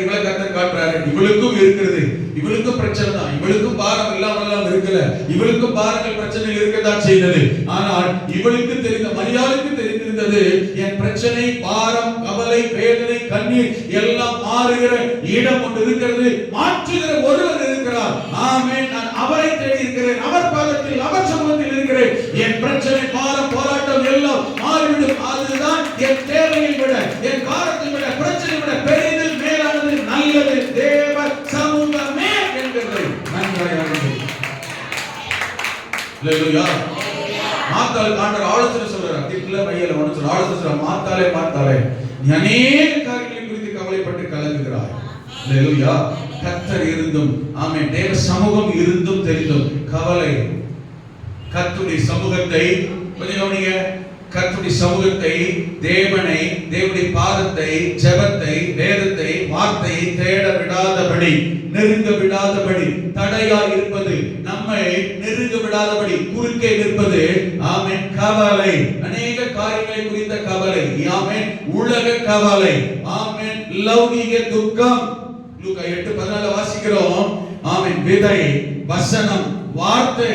இவளை கர்த்தர் காட்டுறாரு. இவளுக்கும் இருக்கிறது, இவளுக்கும் பிரச்சனை தான், இவளுக்கும் பாரம் இல்லாமல் இருக்கல, இவளுக்கும் பாரங்கள் பிரச்சனை இருக்கத்தான் செய்தது. ஆனால் இவளுக்கு தெரிந்த, மரியாளுக்கு தெரிந்திருந்தது, என் பிரச்சனை, பாரம், கவலை, வேதனை, கண்ணீர் எல்லாம் மாறுகிற இடம் ஒன்று இருக்கிறது, மாற்றுகிற ஒருவர் இருக்கிறார். ஆமென். நான் அவரை தேடி இருக்கிறேன், அவர் பாதத்தில், அவர் சமூகத்தில் இருக்கிறேன். என் பிரச்சனை, பாரம், போராட்டம் எல்லாம் மாறிவிடும். அதுதான் என் தேவையை விட, என் காரத்தை விட, பிரச்சனை விட பெரிது, மேலானது, நல்லது தேவ சமூகமே என்கிறது. நன்றாக அல்லேலூயா. மாத்தாள் காண்டர் ஆலோசனை சொல்றார். திட்ல மையல ஒன்னு சொல்ற ஆலோசனை சொல்ற. மாத்தாளே நீ அநேக காரியங்களை குறித்து கவலைப்பட்டு கலங்குகிறாய். அல்லேலூயா. கர்த்தர் இருந்தும், ஆமென், தேவ சமூகம் இருந்தும் தெரிந்தும் கவலை. கர்த்தருடைய சமூகத்தை கவனிங்க. கர்த்தருடைய சமூகத்தை, தேவனை, தேவனுடைய பாதத்தை, ஜெபத்தை, வேதத்தை, வார்த்தையை தேட விடாதபடி, நெருங்க விடாதபடி, தடையா இருப்பது, நம்மை நெருங்க விடாதபடி குறுக்கே நிற்பது, ஆமென், கவலை. அநேக காரியங்களை குறித்த கவலை, ஆமென், உலக கவலை, ஆமென், லௌகிக துக்கம். லூக்கா 8:14 வாசிக்கிறோம். ஆமென். விதை, வசனம், வார்த்தை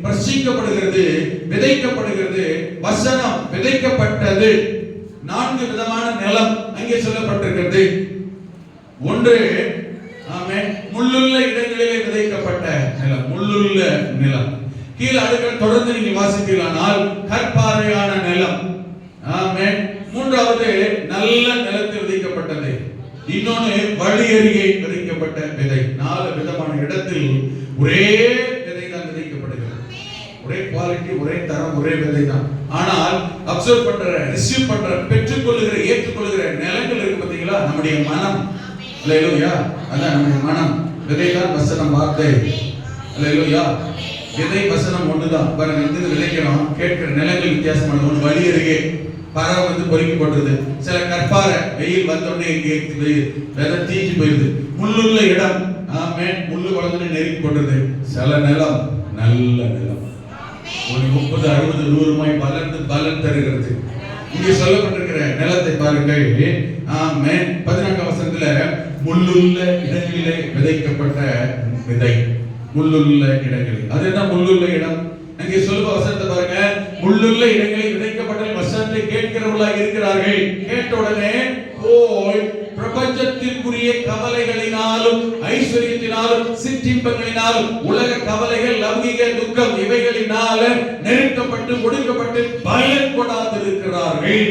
பிரசிக்கப்படுகிறது, விதைக்கப்படுகிறது. வசனம் விதைக்கப்பட்டது. 4 விதமான நிலம் அங்கே சொல்லப்பட்டிருக்கிறது. ஒன்று, ஆமென், முள்ளுள்ள இடங்களிலே விதைக்கப்பட்ட நிலம், முள்ளுள்ள நிலம். கீழ அடுக்கல் தொடர்ந்து நீங்கள் வாசிப்பீர்களானால் கற்பாறையான நிலம். ஆமென். மூன்றாவது, நல்ல நிலத்தில் விதைக்கப்பட்டது. இன்னொன்று, வழி அருகே விதைக்கப்பட்ட விதை. 4 விதமான இடத்தில் ஒரே விதை தான் விதைக்கப்படுகிறது. ஒரே குவாலிட்டி, ஒரே தரம், ஒரே விதை தான். ஆனால் அப்சர்வ் பண்ற, ரிசீவ் பண்ற, பெற்றுக்கொள்ளுகிற, ஏற்றுக்கொள்ளுகிற நிலங்கள் இருக்கு பாத்தீங்களா? நம்முடைய மனம். அல்லேலூயா. அதான் நம்முடைய மனம். விதை தான் வசனம், வார்த்தை. அல்லேலூயா. விதை வசனம் ஒண்ணுதான். பாருங்க, இந்த விதைக்கிறோம், கேட்கிற நிலங்கள் வித்தியாசமானது. ஒன்று வழி அருகே பறவை வந்து பொறுக்கப்படுறது. சில கற்பாறை வெயில் வந்தோடனே விதை தீஞ்சு போயிருது. முள்ளுள்ள இடம், ஆமென், முள்ளு வளர்ந்து நெருக்கி போடுறது. சில நிலம் நல்ல நிலம், ஒரு 30, 60, 100 வளர்ந்து பலன் தருகிறது. இங்கே சொல்லப்பட்டிருக்கிற நிலத்தை பாருங்கள். ஆமென். 14ஆம் வசனத்துல முள்ளுள்ள இடங்களிலே விதைக்கப்பட்ட விதை. முள்ளுள்ள இடங்களில், அது என்ன முள்ளுள்ள இடம்? அங்கே சொல்லுவ வசனத்தை பாருங்க. முள்ளுள்ள இடங்களில் விதைக்கப்பட்ட வசனத்தை கேட்கிறவர்களாக இருக்கிறார்கள். கேட்ட உடனே போய் பிரபஞ்சத்திற்குரிய கவலைகளினாலும், ஐஸ்வர்யத்தினாலும், சிற்றின்பங்களினாலும், உலக கவலைகள், லௌகிக துக்கம் இவைகளினால நெருக்கப்பட்டு, ஒடுக்கப்பட்டு பயன் கொடாது இருக்கிறார்கள்.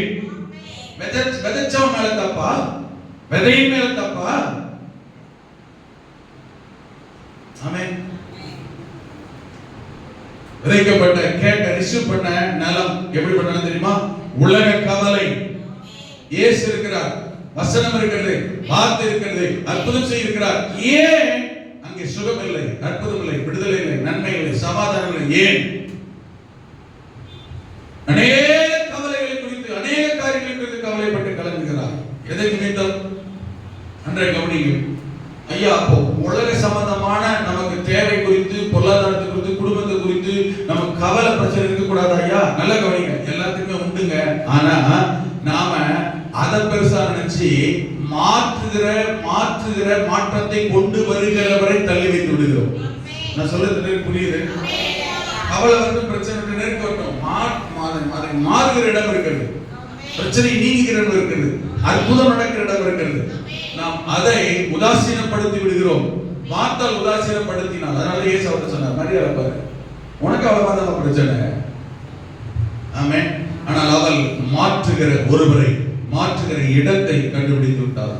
விதைச்சவன் மேல தப்பா? விதையின் மேல தப்பா? ஆமென். விதைக்கப்பட்ட, கேட்ட, ரிசீவ் பண்ண நிலம் எப்படிப்பட்ட தெரியுமா? உலக கவலை. இயேசு இருக்கிறார், வசனம் இருக்கிறது, வார்த்தை இருக்கிறது, அற்புதம் செய்திருக்கிறார். ஏன் அங்கே சுகம் இல்லை, அற்புதம் இல்லை, விடுதலை இல்லை, நன்மை இல்லை, சமாதானம் இல்லை? ஏன்? அநேக கவலைகளை குறித்து, அநேக காரியங்களை குறித்து கவலைப்பட்டு கலங்குகிறார். எதை நிமித்தம்? அன்றைய கவனிங்க ஐயா. அப்போ உலக சம்பந்தமான நமக்கு தேவை குறித்து, பொருளாதாரத்தை குறித்து, குடும்பத்தை குறித்து நமக்கு கவலை, பிரச்சனை இருக்க கூடாது ஐயா. நல்ல கவனிங்க, எல்லாத்துக்குமே உண்டுங்க. ஆனா நாம அதை பெருசா நினைச்சு மாற்றுகிற மாற்றத்தை கொண்டு வருகிறவரை தள்ளி வைத்து விடுகிறோம். நான் சொல்றது புரியுது? கவலை வந்து பிரச்சனை நெருக்கட்டும், மாறுகிற இடம் இருக்கிறது, பிரச்சனை நீங்கிற இடம் இருக்கிறது, அற்புதம் நடக்கிற இடம் இருக்கிறது. நாம் அதை உதாசீனப்படுத்தி விடுகிறோம். பார்த்தால் உதாசீனப்படுத்தினால், அதனால இயேசு அவர்கிட்ட சொன்னார், மரியாதை பாரு, உனக்கு அவ்வளவுதான் பிரச்சனை. ஆமென். ஆனால் அவள் மாற்றுகிற ஒருவரை, மாற்றுகிற இடத்தை கண்டுபிடித்து விட்டார்.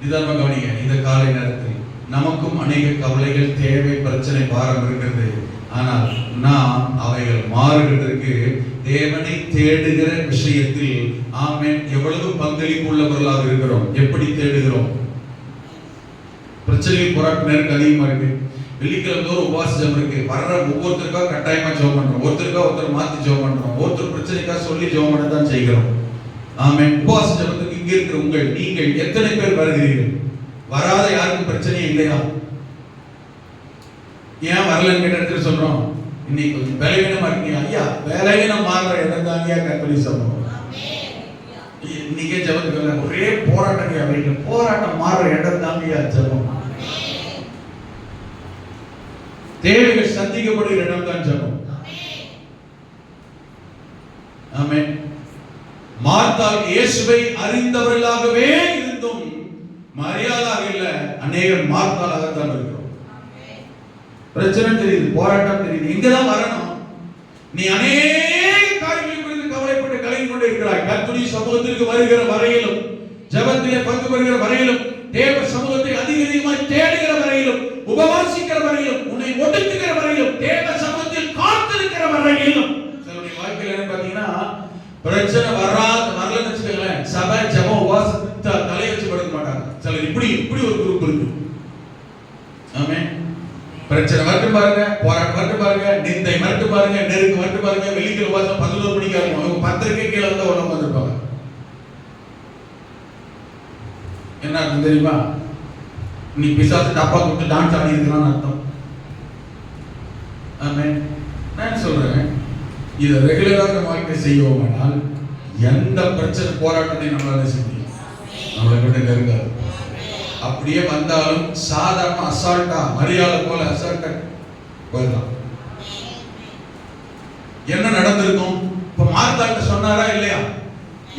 இதான் கவனிங்க. இந்த காலை நேரத்தில் நமக்கும் அநேக கவலைகள், தேவை, பிரச்சனை, பாரம் இருக்கிறது. ஆனால் நாம் அவைகள் மாறுகிறதற்கு தேவனை தேடுகிற விஷயத்தில், ஆமென், எவ்வளவு பங்களிப்பு உள்ளவர்களாக இருக்கிறோம். எப்படி தேடுகிறோம்? பிரச்சனை, போராட்டம் நேருக்கு அதிகமா இருக்கு. வெள்ளிக்கிழமை தோறும் உபவாசம் இருக்கு. வர்ற ஒவ்வொருத்தருக்காக கட்டாயமா ஜெபம் பண்றோம், ஒருத்தர் மாத்தி ஜெபம் பண்றோம், ஒருத்தர் பிரச்சனைக்காக சொல்லி ஜெபம் பண்ண தான் செய்கிறோம். ஆமென். உபவாச ஜெபத்துக்கு இங்க இருக்கிற நீங்கள் எத்தனை பேர் வருகிறீர்கள்? வராத யாருக்கும் பிரச்சனையே இல்லையா? ஏன் வரலன்னு கேட்ட இடத்துல சொல்றோம், இன்னைக்கு கொஞ்சம் பலவீனமா இருக்கீங்க ஐயா. பலவீனம் மாறுற இடம் தாங்க கற்பனை சம்பவம். நீ இன்னைக்கே ஜெபத்துக்கு ஒரே போராட்டங்க வீட்டில் போராட்டம் மாறுற இடம் தாங்க ஜெபம். தேவைகள் சந்திக்கப்படுகிற இடம் தான் ஜெபம். ஆமென். மார்த்தாள் இயேசுவை அறிந்தவர்களாகவே இருந்தும் மரியாதாக இல்ல, அநேகர் மார்த்தாளாகத்தான் இருக்கிறோம். பிரச்சனை தெரியுது, போராட்டம் தெரியுது, எங்கதான் வரணும்? நீ அநேக காரியங்களை குறித்து கவலைப்பட்டு கலங்கி கொண்டு இருக்கிறாய். கர்த்தருடைய சமூகத்திற்கு வருகிற வரையிலும், ஜெபத்திலே பங்கு பெறுகிற வரையிலும், தேவ சமூகத்தை அதிகமாய் தேடுகிற வரையிலும், உபவாசிக்கிற வரையிலும், உன்னை ஒடுக்குகிற வரையிலும், தேவ சமூகத்தில் காத்திருக்கிற வரையிலும், சிலருடைய வாழ்க்கையில் என்ன பாத்தீங்கன்னா பிரச்சனை வரலன்னு வச்சுக்கோங்களேன், சபை ஜெபம் உபவாசத்தை தலை வச்சு படுக்க மாட்டாங்க. சிலர் இப்படி ஒரு குரூப் இருக்கு. ஆமென். பிரச்சனை வரட்டு பாருங்க, போராட்டம் வரட்டு பாருங்க, நிந்தை வரட்டு பாருங்க, நெருக்கு வரட்டு பாருங்க, வெள்ளிக்கிழமை உபவாசம் 11 மணிக்கு ஆகும். அவங்க 10:30 கீழே வந்து உடம்பு வந்திருப்பாங்க. என்ன அர்த்தம் தெரியுமா? நீ பிசாசு டப்பா கொடுத்து டான்ஸ் ஆடி இருக்கலாம்னு அர்த்தம். ஆமென். நான் சொல்றேன், இதை ரெகுலராக வாழ்க்கை செய்வோம்னால் எந்த பிரச்சனை போராட்டத்தை நம்மளால செய்ய முடியும், நம்மளை விட்டு நெருங்காது. அப்படியே வந்தாலும் சாதாரண அசால்ட்டா மரியாதை போல அசால்ட்டா போயிடலாம். என்ன நடந்திருக்கும்? இப்ப மார்த்தாட்ட சொன்னாரா இல்லையா?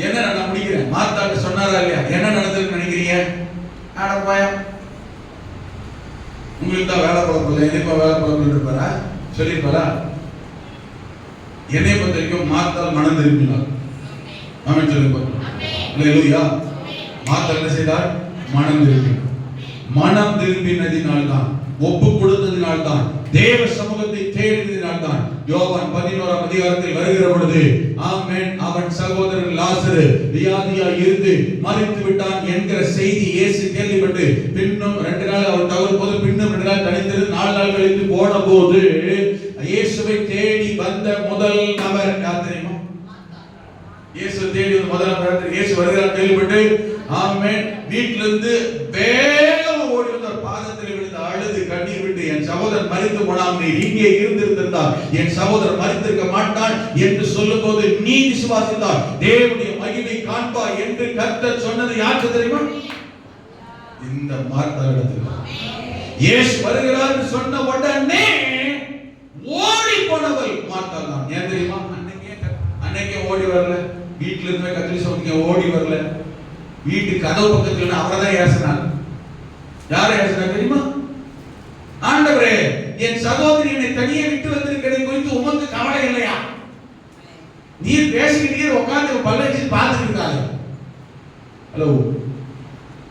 என்ன நான் முடிக்கிறேன், மார்த்தாட்ட சொன்னாரா இல்லையா? என்ன நடந்திருக்கு நினைக்கிறீங்க? பயம். உங்களுக்கு தான் வேலை குழப்பம், எனக்கு வேலை குழப்பம் இருப்பாரா? சொல்லியிருப்பாரா? என்னை பொறுத்த வரைக்கும் மார்த்தாள் மனம் திரும்பினார். ஆமென் சொல்லுங்க. அல்லேலூயா. மார்த்தாள் என்ன செய்தார்? மனம் திரும்பினார். மனம் திரும்பினதினால்தான், ஒப்பு கொடுத்ததினால்தான், தேவ சமூகத்தை தேடினதினால்தான் யோவான் 11ஆம் அதிகாரத்தில் வருகிற பொழுது, ஆமென், அவன் சகோதரன் லாசரு வியாதியாய் இருந்து மரித்து விட்டான் என்கிற செய்தி இயேசு கேள்விப்பட்டு பின்னும் 2 நாள் அவர் தவறு போது பின்னும் 2 நாள் தனித்திருந்து 4 நாள் கழித்து போன போது இயேசுவை தேடி வந்த முதல் நபர் யார் தெரியுமா? இயேசு தேடி வந்த முதல் நபர் இயேசு வருகிறார் கேள்விப்பட்டு, ஆமென், வீட்ல இருந்து வேகமா ஓடி வந்து பாதத்தில் விழுந்து அழுது கண்ணீர் விட்டு, என் சகோதரன் மரித்து போனான், நீ இங்கே இருந்திருந்தால் என் சகோதரன் மரித்திருக்க மாட்டான் என்று சொல்லும்போது நீ விசுவாசித்தால் தேவனுடைய மகிமை காண்பாய் என்று கர்த்தர் சொன்னது யாருக்கு தெரியுமா? இந்த மார்த்தாளிடத்தில். இயேசு வருகிறார் என்று சொன்ன உடனே ஓடி போனவள் மார்த்தாள் தான். ஏன் தெரியுமா? அன்னைக்கே ஓடி வரல, வீட்டுல இருந்து கத்திரி சமைக்க ஓடி வரல, வீட்டு கதவு பக்கத்துல அவரதான் ஏசினார். யாரை ஏசினார் தெரியுமா? ஆண்டவரே, என் சகோதரி என்னை தனியே விட்டு வந்திருக்கிறதை குறித்து உமக்கு கவலை இல்லையா? நீர் பேசிக்கிட்டே உட்கார்ந்து பல்லச்சு பார்த்துட்டு இருக்காங்க. ஹலோ,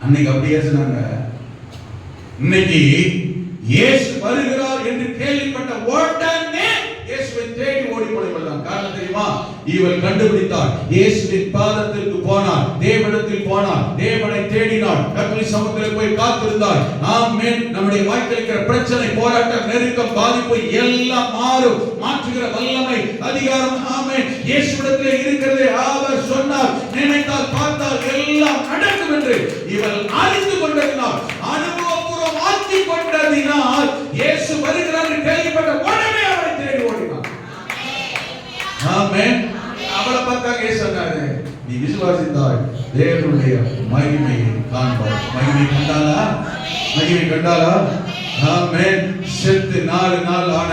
அன்னைக்கு அப்படி ஏசினாங்க. இன்னைக்கு இயேசு வருகிறார் என்று கேள்விப்பட்ட உடனே இயேசுவை தேடி ஓடி போனவள்தான். காரணம் தெரியுமா? இவள் கண்டுபிடித்தாள், இயேசுவின் பாதத்திற்கு போனாள், தேவனிடத்தில் போனாள், தேவனை தேடினாள், கர்த்தருடைய சமூகத்தில் போய் காத்திருந்தாள். ஆமென். நம்முடைய வாழ்க்கையில் இருக்கிற பிரச்சனை, போராட்டம், நெருக்கம், பாதிப்பு எல்லாம் மாறும். மாற்றுகிற வல்லமை, அதிகாரம், ஆமென், இயேசுவிடத்தில் இருக்கிறது. அவர் சொன்னார், நினைத்தால், பார்த்தால் எல்லாம் நடக்கும் என்று இவள் அறிந்து கொண்டதினால், அனுபவபூர்வம் ஆக்கிக் கொண்டதினால் இயேசு வருகிறார் என்று கேள்விப்பட்ட உடனே அவரை தேடி ஓடினார். ஆமென். அவளை பார்த்தாங்க. இயேசு சொன்னாரு, நீ விசுவாசித்தால் தேவனுடைய மகிமையை காண்பாய். மகிமை கண்டாளா? மகிமை கண்டாளா? ஆமென். செத்து 4 நாள் ஆன,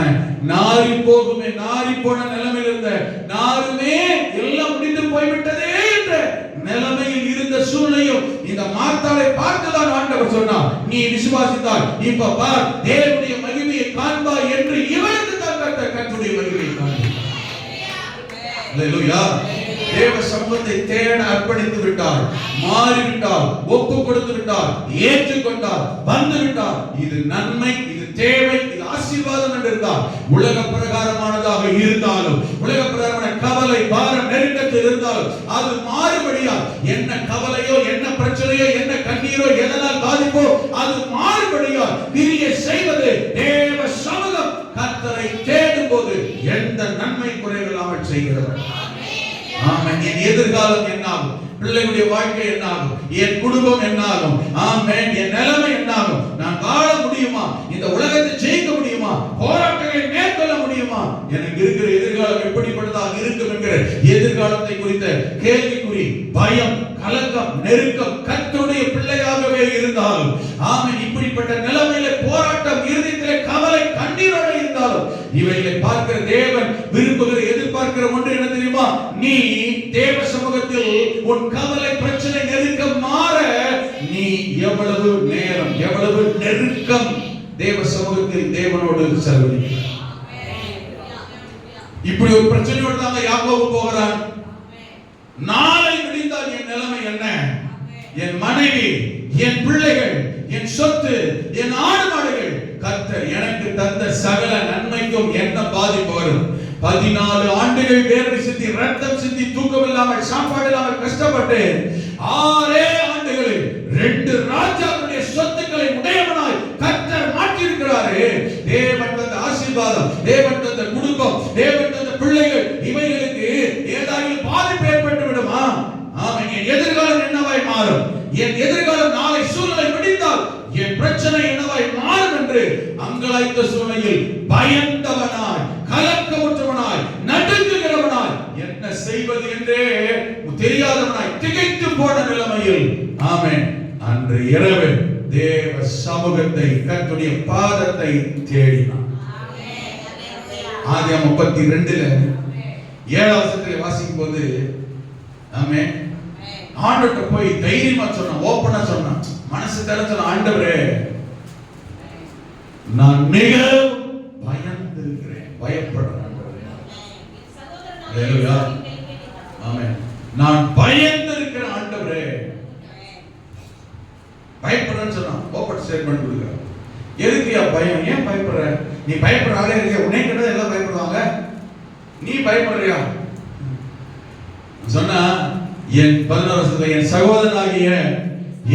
நாரி போகுமே, நாரி போன நிலைமையில் இருந்த, நாருமே எல்லாம் முடிந்து போய்விட்டதே என்ற நிலைமையில் இருந்த சூழ்நிலையும் இந்த மார்த்தாளை பார்த்துதான் ஆண்டவர் சொன்னார், நீ விசுவாசித்தால் இப்ப பார் தேவனுடைய மகிமையை காண்பாய் என்று இவருக்கு தான் கர்த்தருடைய மகிமையை காண்பாய். அல்லேலூயா. தேவ சமூகத்தை தேட அர்ப்பணித்து விட்டார், மாறிவிட்டார், ஒப்பு கொடுத்து விட்டார், ஏற்றுக்கொண்டார், வந்து விட்டார். இது நன்மை, இது தேவை, இது ஆசீர்வாதம் என்று இருந்தால், உலக பிரகாரமானதாக இருந்தாலும், உலக பிரகாரமான கவலை, பாரம், நெருக்கத்தில் இருந்தாலும் அது மாறுபடியா, என்ன கவலையோ, என்ன பிரச்சனையோ, என்ன கண்ணீரோ, எதனால் பாதிப்போ அது மாறுபடியா பிரிய செய்வது தேவ சமூகம். கர்த்தரை தேடும் போது எந்த நன்மை குறைவில்லாமல் செய்கிறவர். ஆமென். என் எதிர்காலம் என்னாகும், பிள்ளைகளுடைய வாழ்க்கை என்னாகும், என் குடும்பம் என்னாகும், ஆமென், என் நிலைமை என்னாகும், நான் வாழ முடியுமா, இந்த உலகத்தை ஜெயிக்க முடியுமா, போராட்டங்களை மேற்கொள்ள முடியுமா, எனக்கு இருக்கிற எதிர்கால எதிர்காலம் எப்படிப்பட்டதாக இருக்கும் என்கிற எதிர்காலத்தை குறித்த கேள்விக்குறி, பயம், கலக்கம், நெருக்கம் கர்த்தருடைய பிள்ளையாகவே இருந்தாலும், ஆமென், இப்படிப்பட்ட நிலைமையில போராட்டம், இருதயத்திலே கவலை, கண்ணீரோடு இருந்தாலும், இவைகளை பார்க்கிற தேவன் விரும்புகிற, எதிர்பார்க்கிற ஒன்று என்ன தெரியுமா? நீ தேவ சமூகத்தில் உன் கவலை, பிரச்சனை, நெருக்கம் மாற நீ எவ்வளவு நேரம், எவ்வளவு நெருக்கம் தேவ சமூகத்தில் தேவனோடு செலவழிக்கிறாய். இப்படி ஒரு பிரச்சனையோடு தான் யாக்கோபு போகிறான். நாளை விடிந்தால் என் நிலைமை என்ன? என் மனைவி, என் பிள்ளைகள், என் சொத்து, என் ஆடு மாடுகள், கர்த்தர் எனக்கு தந்த சகல நன்மைக்கும் என்ன பாதிப்பு வரும்? 14 ஆண்டுகள் வேர்வை சிந்தி, ரத்தம் சிந்தி, தூக்கம் இல்லாமல், சாப்பாடு இல்லாமல் கஷ்டப்பட்டு 6 ஆண்டுகளில் 2 ராஜாக்களுடைய சொத்துக்களை உடையவனாய் கர்த்தர் மாற்றியிருக்கிறாரே. தேவன் தந்த ஆசீர்வாதம், தேவன் தந்த குடும்பம், தேவன் தந்த பிள்ளைகள், இவைகளுக்கு ஏதாவது பாதிப்பு ஏற்பட்டு விடுமா? ஆமென். என் எதிர்காலம் என்னவாய் மாறும்? என் எதிர்காலம் நாளை சூழ்நிலை விடிந்தால் என் பிரச்சனை என்னவாய் மாறும் என்று அங்கலாய்த்த சூழ்நிலையில் பயந்தவனாய், கலக்கமுற்றவனாய், நடுங்குகிறவனாய், என்ன செய்வது என்றே தெரியாதவனாய், திகைத்து போன நிலைமையில், ஆமென், அன்று இரவு தேவ சமூகத்தை, கர்த்தருடைய பாதத்தை தேடினான். ஆதியாகமம் 32ல 7வது வசனத்தை வாசிக்கும் போது, ஆமென், ஆண்டவர்ட்ட போய் தைரியமா சொன்னான், ஓபனா சொன்னான், மனசு திறந்து சொன்னான், ஆண்டவரே, நான் மிகவும் பயந்திருக்கிறேன், பயப்படுறேன் ஆண்டவரே. ஹல்லேலூயா. ஆமென். நான் பயந்திருக்கிறேன் ஆண்டவரே. பயப்படுறேன்னு சொன்னான், ஓபன் ஸ்டேட்மென்ட் கொடுக்குறான். எதுக்குயா பயம்? ஏன் பயப்படுற? நீ பயப்படுறாங்க இருக்க, உன்னை கிட்ட எல்லாம் பயப்படுவாங்க, நீ பயப்படுறியா? சொன்னா, என் 11 வருஷத்துல என் சகோதரனாகிய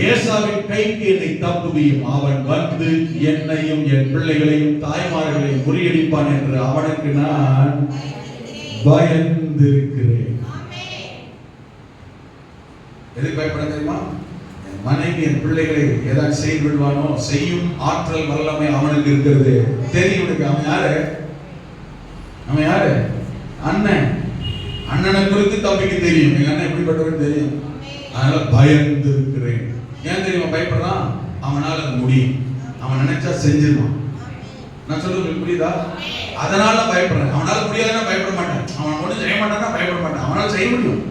ஏசாவின் கைக்கு என்னை தப்புவியும், அவன் வந்து என்னையும் என் பிள்ளைகளையும் தாய்மார்களையும் முறியடிப்பான் என்று அவனுக்கு நான் பயந்திருக்கிறேன். எதுக்கு பயப்பட தெரியுமா? என் மனைவி, என் பிள்ளைகளை ஏதாவது செய்து விடுவானோ, செய்யும் ஆற்றல் வல்லமை அவனுக்கு இருக்கிறது தெரியும். அவன் யாரு? அவன் யாரு? அண்ணன். அண்ணனை குறித்து தம்பிக்கு தெரியும், எங்க அண்ணன் எப்படிப்பட்டவன் தெரியும். அதனால பயந்து இருக்கிறேன். ஏன் தெரியுமா பயப்படுறான்? அவனால அது முடியும், அவன் நினைச்சா செஞ்சிருவான். நான் சொல்றது புரியுதா? அதனால பயப்படுறேன். அவனால முடியாதுன்னா பயப்பட மாட்டேன், அவன் ஒன்றும் செய்ய மாட்டான்னா பயப்பட மாட்டேன், அவனால செய்ய முடியும்.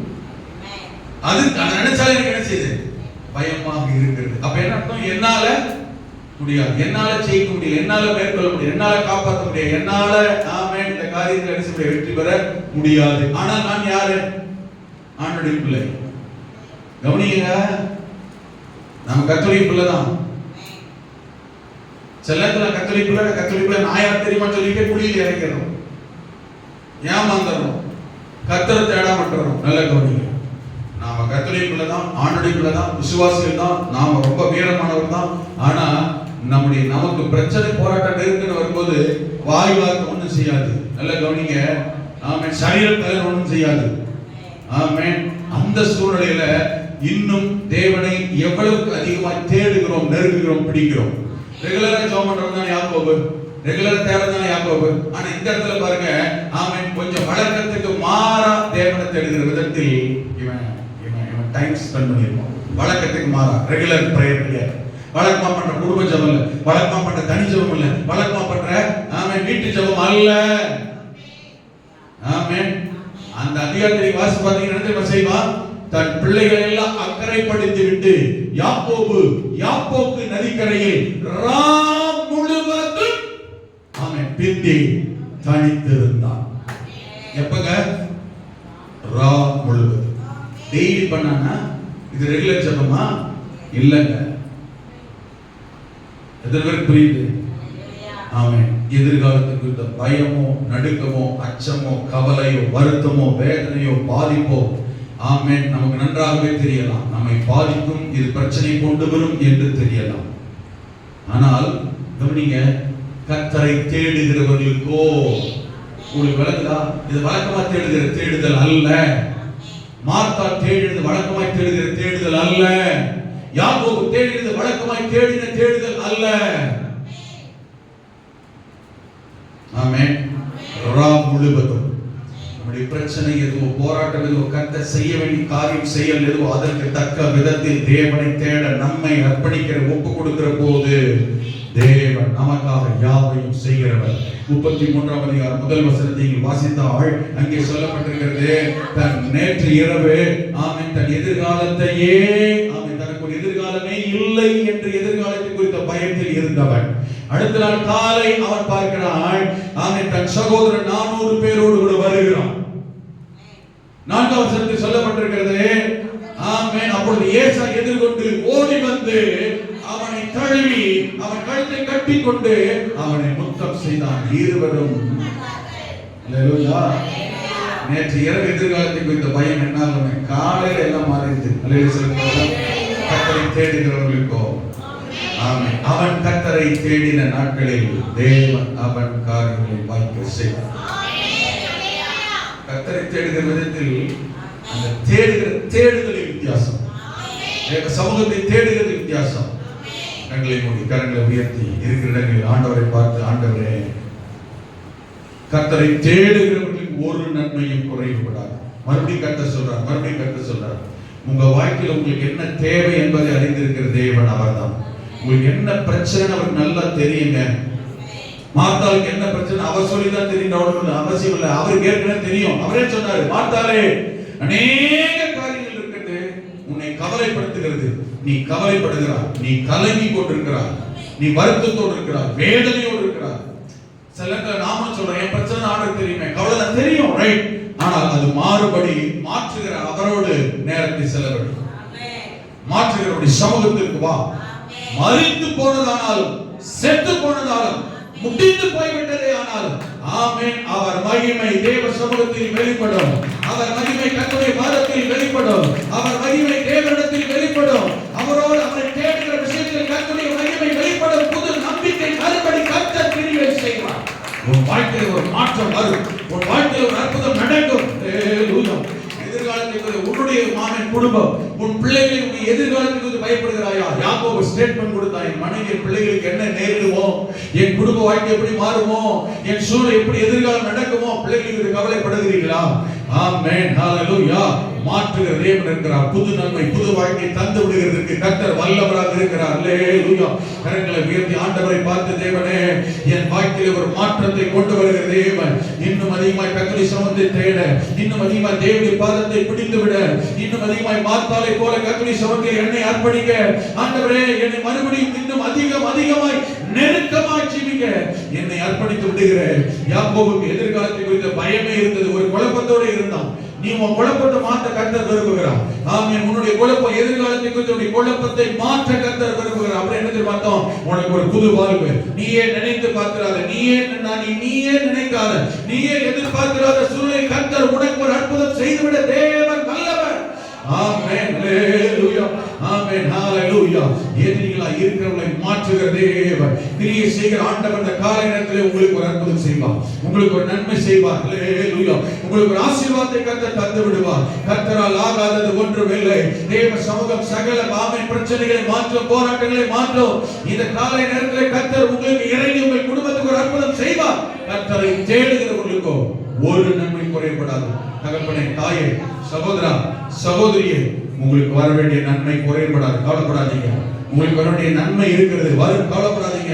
அது அதை நினைச்சாலே எனக்கு என்ன செய்யுது? பயமாக இருக்கிறது. அப்ப என்ன அர்த்தம்? என்னால முடியாது, என்னால செய்ய முடியல, என்னால மேற்கொள்ள முடியாது, என்னால காப்பாற்ற முடியாது, என்னால ஆமென் இந்த காரியத்தில் என்ன செய்ய வெற்றி பெற முடியாது. ஆனால் நான் யாரு? ஆண்டவருடைய பிள்ளை. கவனிங்க, நம்ம கர்த்தருடைய பிள்ளை தான். செல்லத்துல கர்த்தருடைய பிள்ளை நான் யார் தெரியுமா சொல்லிட்டு குழியில் இறக்கிறோம், ஏமாந்துறோம், கர்த்தரை தேடாமட்டுறோம். நல்ல கவனிங்க, நாம கர்த்தருடைய பிள்ளை தான், ஆண்டவருடைய பிள்ளை தான், விசுவாசிகள் தான், நாம ரொம்ப வீரமானவர் தான். ஆனா நமக்கு பிரச்சனை, போராட்டம், நெருக்கடி வரும்போது வாய் வார்த்தை ஒன்றும் செய்யாது. நல்ல கவனிங்க, ஆமென், சரீரத்தில் ஒன்றும் செய்யாது. ஆமென். அந்த சூழ்நிலையில இன்னும் தேவனை எவ்வளவுக்கு அதிகமாக தேடுகிறோம், நெருங்குகிறோம், பிடிக்கிறோம். ரெகுலரா ஜெபம் பண்றவங்க தான் யாக்கோபு, ரெகுலரா தேடுறவங்க யாக்கோபு. ஆனா இந்த இடத்துல பாருங்க, ஆமென், கொஞ்சம் வழக்கத்துக்கு மாறா தேவனை தேடுகிற விதத்தில் இவன் டைம் ஸ்பெண்ட் பண்ணிருப்பான். வழக்கத்துக்கு மாறா ரெகுலர் பிரேயர் இல்லையா, வழக்கமா பண்ற குடும்ப ஜெபம் இல்ல, வழக்கமா பண்ற தனி ஜெபம் இல்ல, வழக்கமா பண்ற ஆமென் வீட்டு ஜெபம் அல்ல. ஆமென். அந்த அதிகாரத்தை வாசி பாத்தீங்கன்னா என்ன செய்வான்? தன் பிள்ளைகளை எல்லாம் அக்கறைப்படுத்தி விட்டு யாப்போக்கு நதிக்கரையில் ராம் முழுவதும் ஆமென் பிந்தி தனித்திருந்தான். எப்பங்க? ராம் முழுவதும். டெய்லி பண்ணானா இது ரெகுலர் ஜெபமா? இல்லங்க. எதற்கு புரியுது? ஆமென். எதிர்காலத்துக்கு இந்த பயமோ, நடுக்கமோ, அச்சமோ, கவலையோ, வருத்தமோ, வேதனையோ, பாதிப்போ, ஆமென், நமக்கு நன்றாகவே தெரியலாம். நம்மை பாதிக்கும், இது பிரச்சனை கொண்டு வரும் என்று தெரியலாம். ஆனால் கவனிங்க, கர்த்தரை தேடுகிறவர்களுக்கோ, உங்களுக்கு விளக்குதா? இது வழக்கமா தேடுகிற தேடுதல் அல்ல. மார்த்தா தேடுகிறது வழக்கமாய் தேடுகிற தேடுதல் அல்ல. யாக்கோபு தேடுகிறது வழக்கமாய் தேடின தேடுதல் அல்ல. ஆமென். ராம் முழுவதும் பிரச்சனை எதுவோ, போராட்டம் எதுவோ, கர்த்தர் செய்ய வேண்டிய காரியம் செயல் எதுவோ, அதற்கு தக்க விதத்தில் தேவனை தேட நம்மை அர்ப்பணிக்கிற ஒப்பு கொடுக்கிற போது தேவன் நமக்காக யாவையும் செய்கிறவர். 33ஆம் அதிகாரம் முதல் வசனத்தை வாசித்தால் அங்கே சொல்லப்பட்டிருக்கிறது, தன் நேற்று இரவு தன் எதிர்காலத்தையே தனக்கு ஒரு எதிர்காலமே இல்லை என்று எதிர்காலத்தை குறித்த பயத்தில் இருந்தவன். அடுத்த நாள் காலை அவன் பார்க்கிறான், தன் சகோதரன் 400 பேரோடு கூட வருகிறான். 4ஆம் வசனத்தில் சொல்லப்பட்டிருக்கிறது, அப்பொழுது ஏசா எதிர்கொண்டு ஓடி வந்து அவனை தழுவி அவன் கழுத்தை கட்டிக்கொண்டு அவனை முத்தம் செய்தான். இருவரும் நேற்று இரவு எதிர்காலத்தை குறித்த பயம் என்ன காலையில எல்லாம் மாறிடுது. கர்த்தரை தேடுகிறவர்களுக்கோ அவன் கர்த்தரை தேடின நாட்களில் தேவன் அவன் காரியங்களை வாய்க்க செய்வார். கர்த்தரை தேடுகிற விதத்தில் அந்த தேடுதலில் வித்தியாசம், சமூகத்தை தேடுகிறது வித்தியாசம். கண்களை மூடி கரங்களை உயர்த்தி இருக்கிற இடங்களில் ஆண்டவரை பார்த்து, ஆண்டவரே, கர்த்தரை தேடுகிறவர்களுக்கு ஒரு நன்மையும் குறைவுபடாது. மறுபடியும் கர்த்தர் சொல்றார், உங்க வாழ்க்கையில் உங்களுக்கு என்ன தேவை என்பதை அறிந்திருக்கிற தேவன் அவர்தான். உங்களுக்கு என்ன பிரச்சனை அவருக்கு நல்லா தெரியுங்க. மார்த்தாளுக்கு என்ன பிரச்சனை அவர் சொல்லிதான் தெரியும் அவசியம் இல்லை, அவருக்கு ஏற்கனவே தெரியும். அவரே சொன்னாரு, மார்த்தாளே, அநேக காரியங்கள் இருக்கிறது உன்னை கவலைப்படுத்துகிறது, நீ கவலைப்படுகிறாய், நீ கலங்கி கொண்டிருக்கிறாய், நீ வருத்தத்தோடு இருக்கிறாய், வேதனையோடு இருக்கிறாய். சில நாம சொல்றேன், என் பிரச்சனை ஆண்டவருக்கு தெரியுமே, கவலை தெரியும், ரைட். ஆனால் அது மாறுபடி மாற்றுகிற அவரோடு நேரத்தை செலவழி, மாற்றுகிறவருடைய சமூகத்திற்கு வா. மரித்து போனதானாலும் செத்து போனதாலும் முடிந்து போய்விட்டதே ஆனாலும் அவர் மகிமை தேவ சமூகத்தில் வெளிப்படும், அவர் மகிமை கர்த்தருடைய பாதத்தில் வெளிப்படும், அவர் மகிமை தேவனிடத்தில் வெளிப்படும். அவரோடு அவரை தேடுகிற விஷயத்தில் கர்த்தருடைய மகிமை வெளிப்படும். புது நம்பிக்கை மறுபடி கர்த்தர் கிரியை செய்வார். உன் வாழ்க்கையில் ஒரு மாற்றம் வரும், உன் வாழ்க்கையில் ஒரு அற்புதம் நடக்கும். எதிர்காலத்துக்கு உன்னுடைய மாமன் குடும்பம், உன் பிள்ளைகளுக்கு எதிர்காலத்துக்கு பயப்படுகிறாயா? யாக்கோபு ஸ்டேட்மெண்ட் கொடுத்தான், என் மனைவி என் பிள்ளைகளுக்கு என்ன நேரிடுமோ, என் குடும்ப வாழ்க்கை எப்படி மாறுமோ, என் சூழல் எப்படி எதிர்காலம் நடக்குமோ, பிள்ளைகளுக்கு கவலைப்படுகிறீர்களா? ஆமென், ஹalleluya. மாற்றுகிற தேவன் இருக்கிறார். புது நன்மை புது வாழ்க்கை தந்து விடுகிறதுக்கு கர்த்தர் வல்லவராக இருக்கிறார். ஹalleluya. கரங்களை உயர்த்தி ஆண்டவரை பார்த்து, தேவனே, என் வாழ்க்கையில ஒரு மாற்றத்தை கொண்டு வருகிற தேவன், இன்னும் அதிகமாய் கர்த்தருடைய சமூகத்தை தேட, இன்னும் அதிகமாய் தேவனுடைய பாதத்தை பிடித்து விட, இன்னும் அதிகமாய் மார்த்தாளை போல கர்த்தருடைய சமூகத்தில் என்னை அர்ப்பணிக்க, ஆண்டவரே, என்னை மறுபடியும் இன்னும் அதிகமாய் நெருக்கமாய் ஜீவிக்க என்னை அர்ப்பணித்து விடுகிறேன். யாக்கோபுக்கு எதிர்காலத்தை குறித்த பயமே இருந்தது, ஒரு குழப்பத்தோடு இருந்தான். நீ உன் குழப்பத்தை மாற்ற கர்த்தர் விரும்புகிறார். உன்னுடைய குழப்பம் எதிர்காலத்தை குறித்த குழப்பத்தை மாற்ற கர்த்தர் விரும்புகிறார். அப்படி என்ன பார்த்தோம், உனக்கு ஒரு புது வாழ்வு. நீயே நினைத்து பார்க்கிறாத, நீயே நினைக்காத, நீயே எதிர்பார்க்கிறாத சூழ்நிலை கர்த்தர் உனக்கு ஒரு அற்புதம் செய்துவிட தேவன் வல்லவர். ஆமென், ஹalleluya, ஆமென், ஹalleluya. எதிரிகளா இருக்கிறவங்களை மாற்றுகிற தேவன், கிரியை செய்கிற ஆண்டவர் இந்த காலை நேரத்திலே உங்களுக்கு ஒரு அற்புதம் செய்வார், உங்களுக்கு ஒரு நன்மை செய்வார். ஹalleluya. உங்களுக்கு ஒரு ஆசீர்வாதத்தை கர்த்தர் தந்து விடுவார். கர்த்தரால் ஆகாதது ஒன்றுமில்லை. தேவ சமூகம் சகல ஆமென் பிரச்சனைகளை மாற்றும், போராட்டங்களை மாற்றும். இந்த காலை நேரத்திலே கர்த்தர் உங்களுக்கு இறங்கி உங்கள் குடும்பத்துக்கு ஒரு அற்புதம் செய்வார். கர்த்தரை தேடுகிறவர்களுக்கு ஒரு நன்மை குறைபடாது. தகப்பனே, தாயே, சகோதரா, சகோதரியே, உங்களுக்கு வர வேண்டிய நன்மை குறைபடாது. கவலைப்படாதீங்க. உங்களுக்கு வர வேண்டிய நன்மை இருக்கிறது, வரும், கவலைப்படாதீங்க.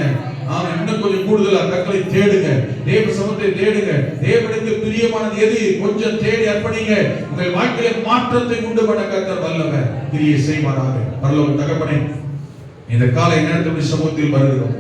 இன்னும் கொஞ்சம் கூடுதலா கர்த்தரை தேடுங்க, தேவ சமூகத்தை தேடுங்க. தேவனுக்கு பிரியமானது எது கொஞ்சம் தேடி அர்ப்பணிங்க. உங்கள் வாழ்க்கையில மாற்றத்தை உண்டு பண்ண கர்த்தர் வல்லவர், கிரியை செய்வாராக. பரலோக தகப்பனே, இந்த காலை நேரத்தில் சமூகத்தில் வருகிறோம்.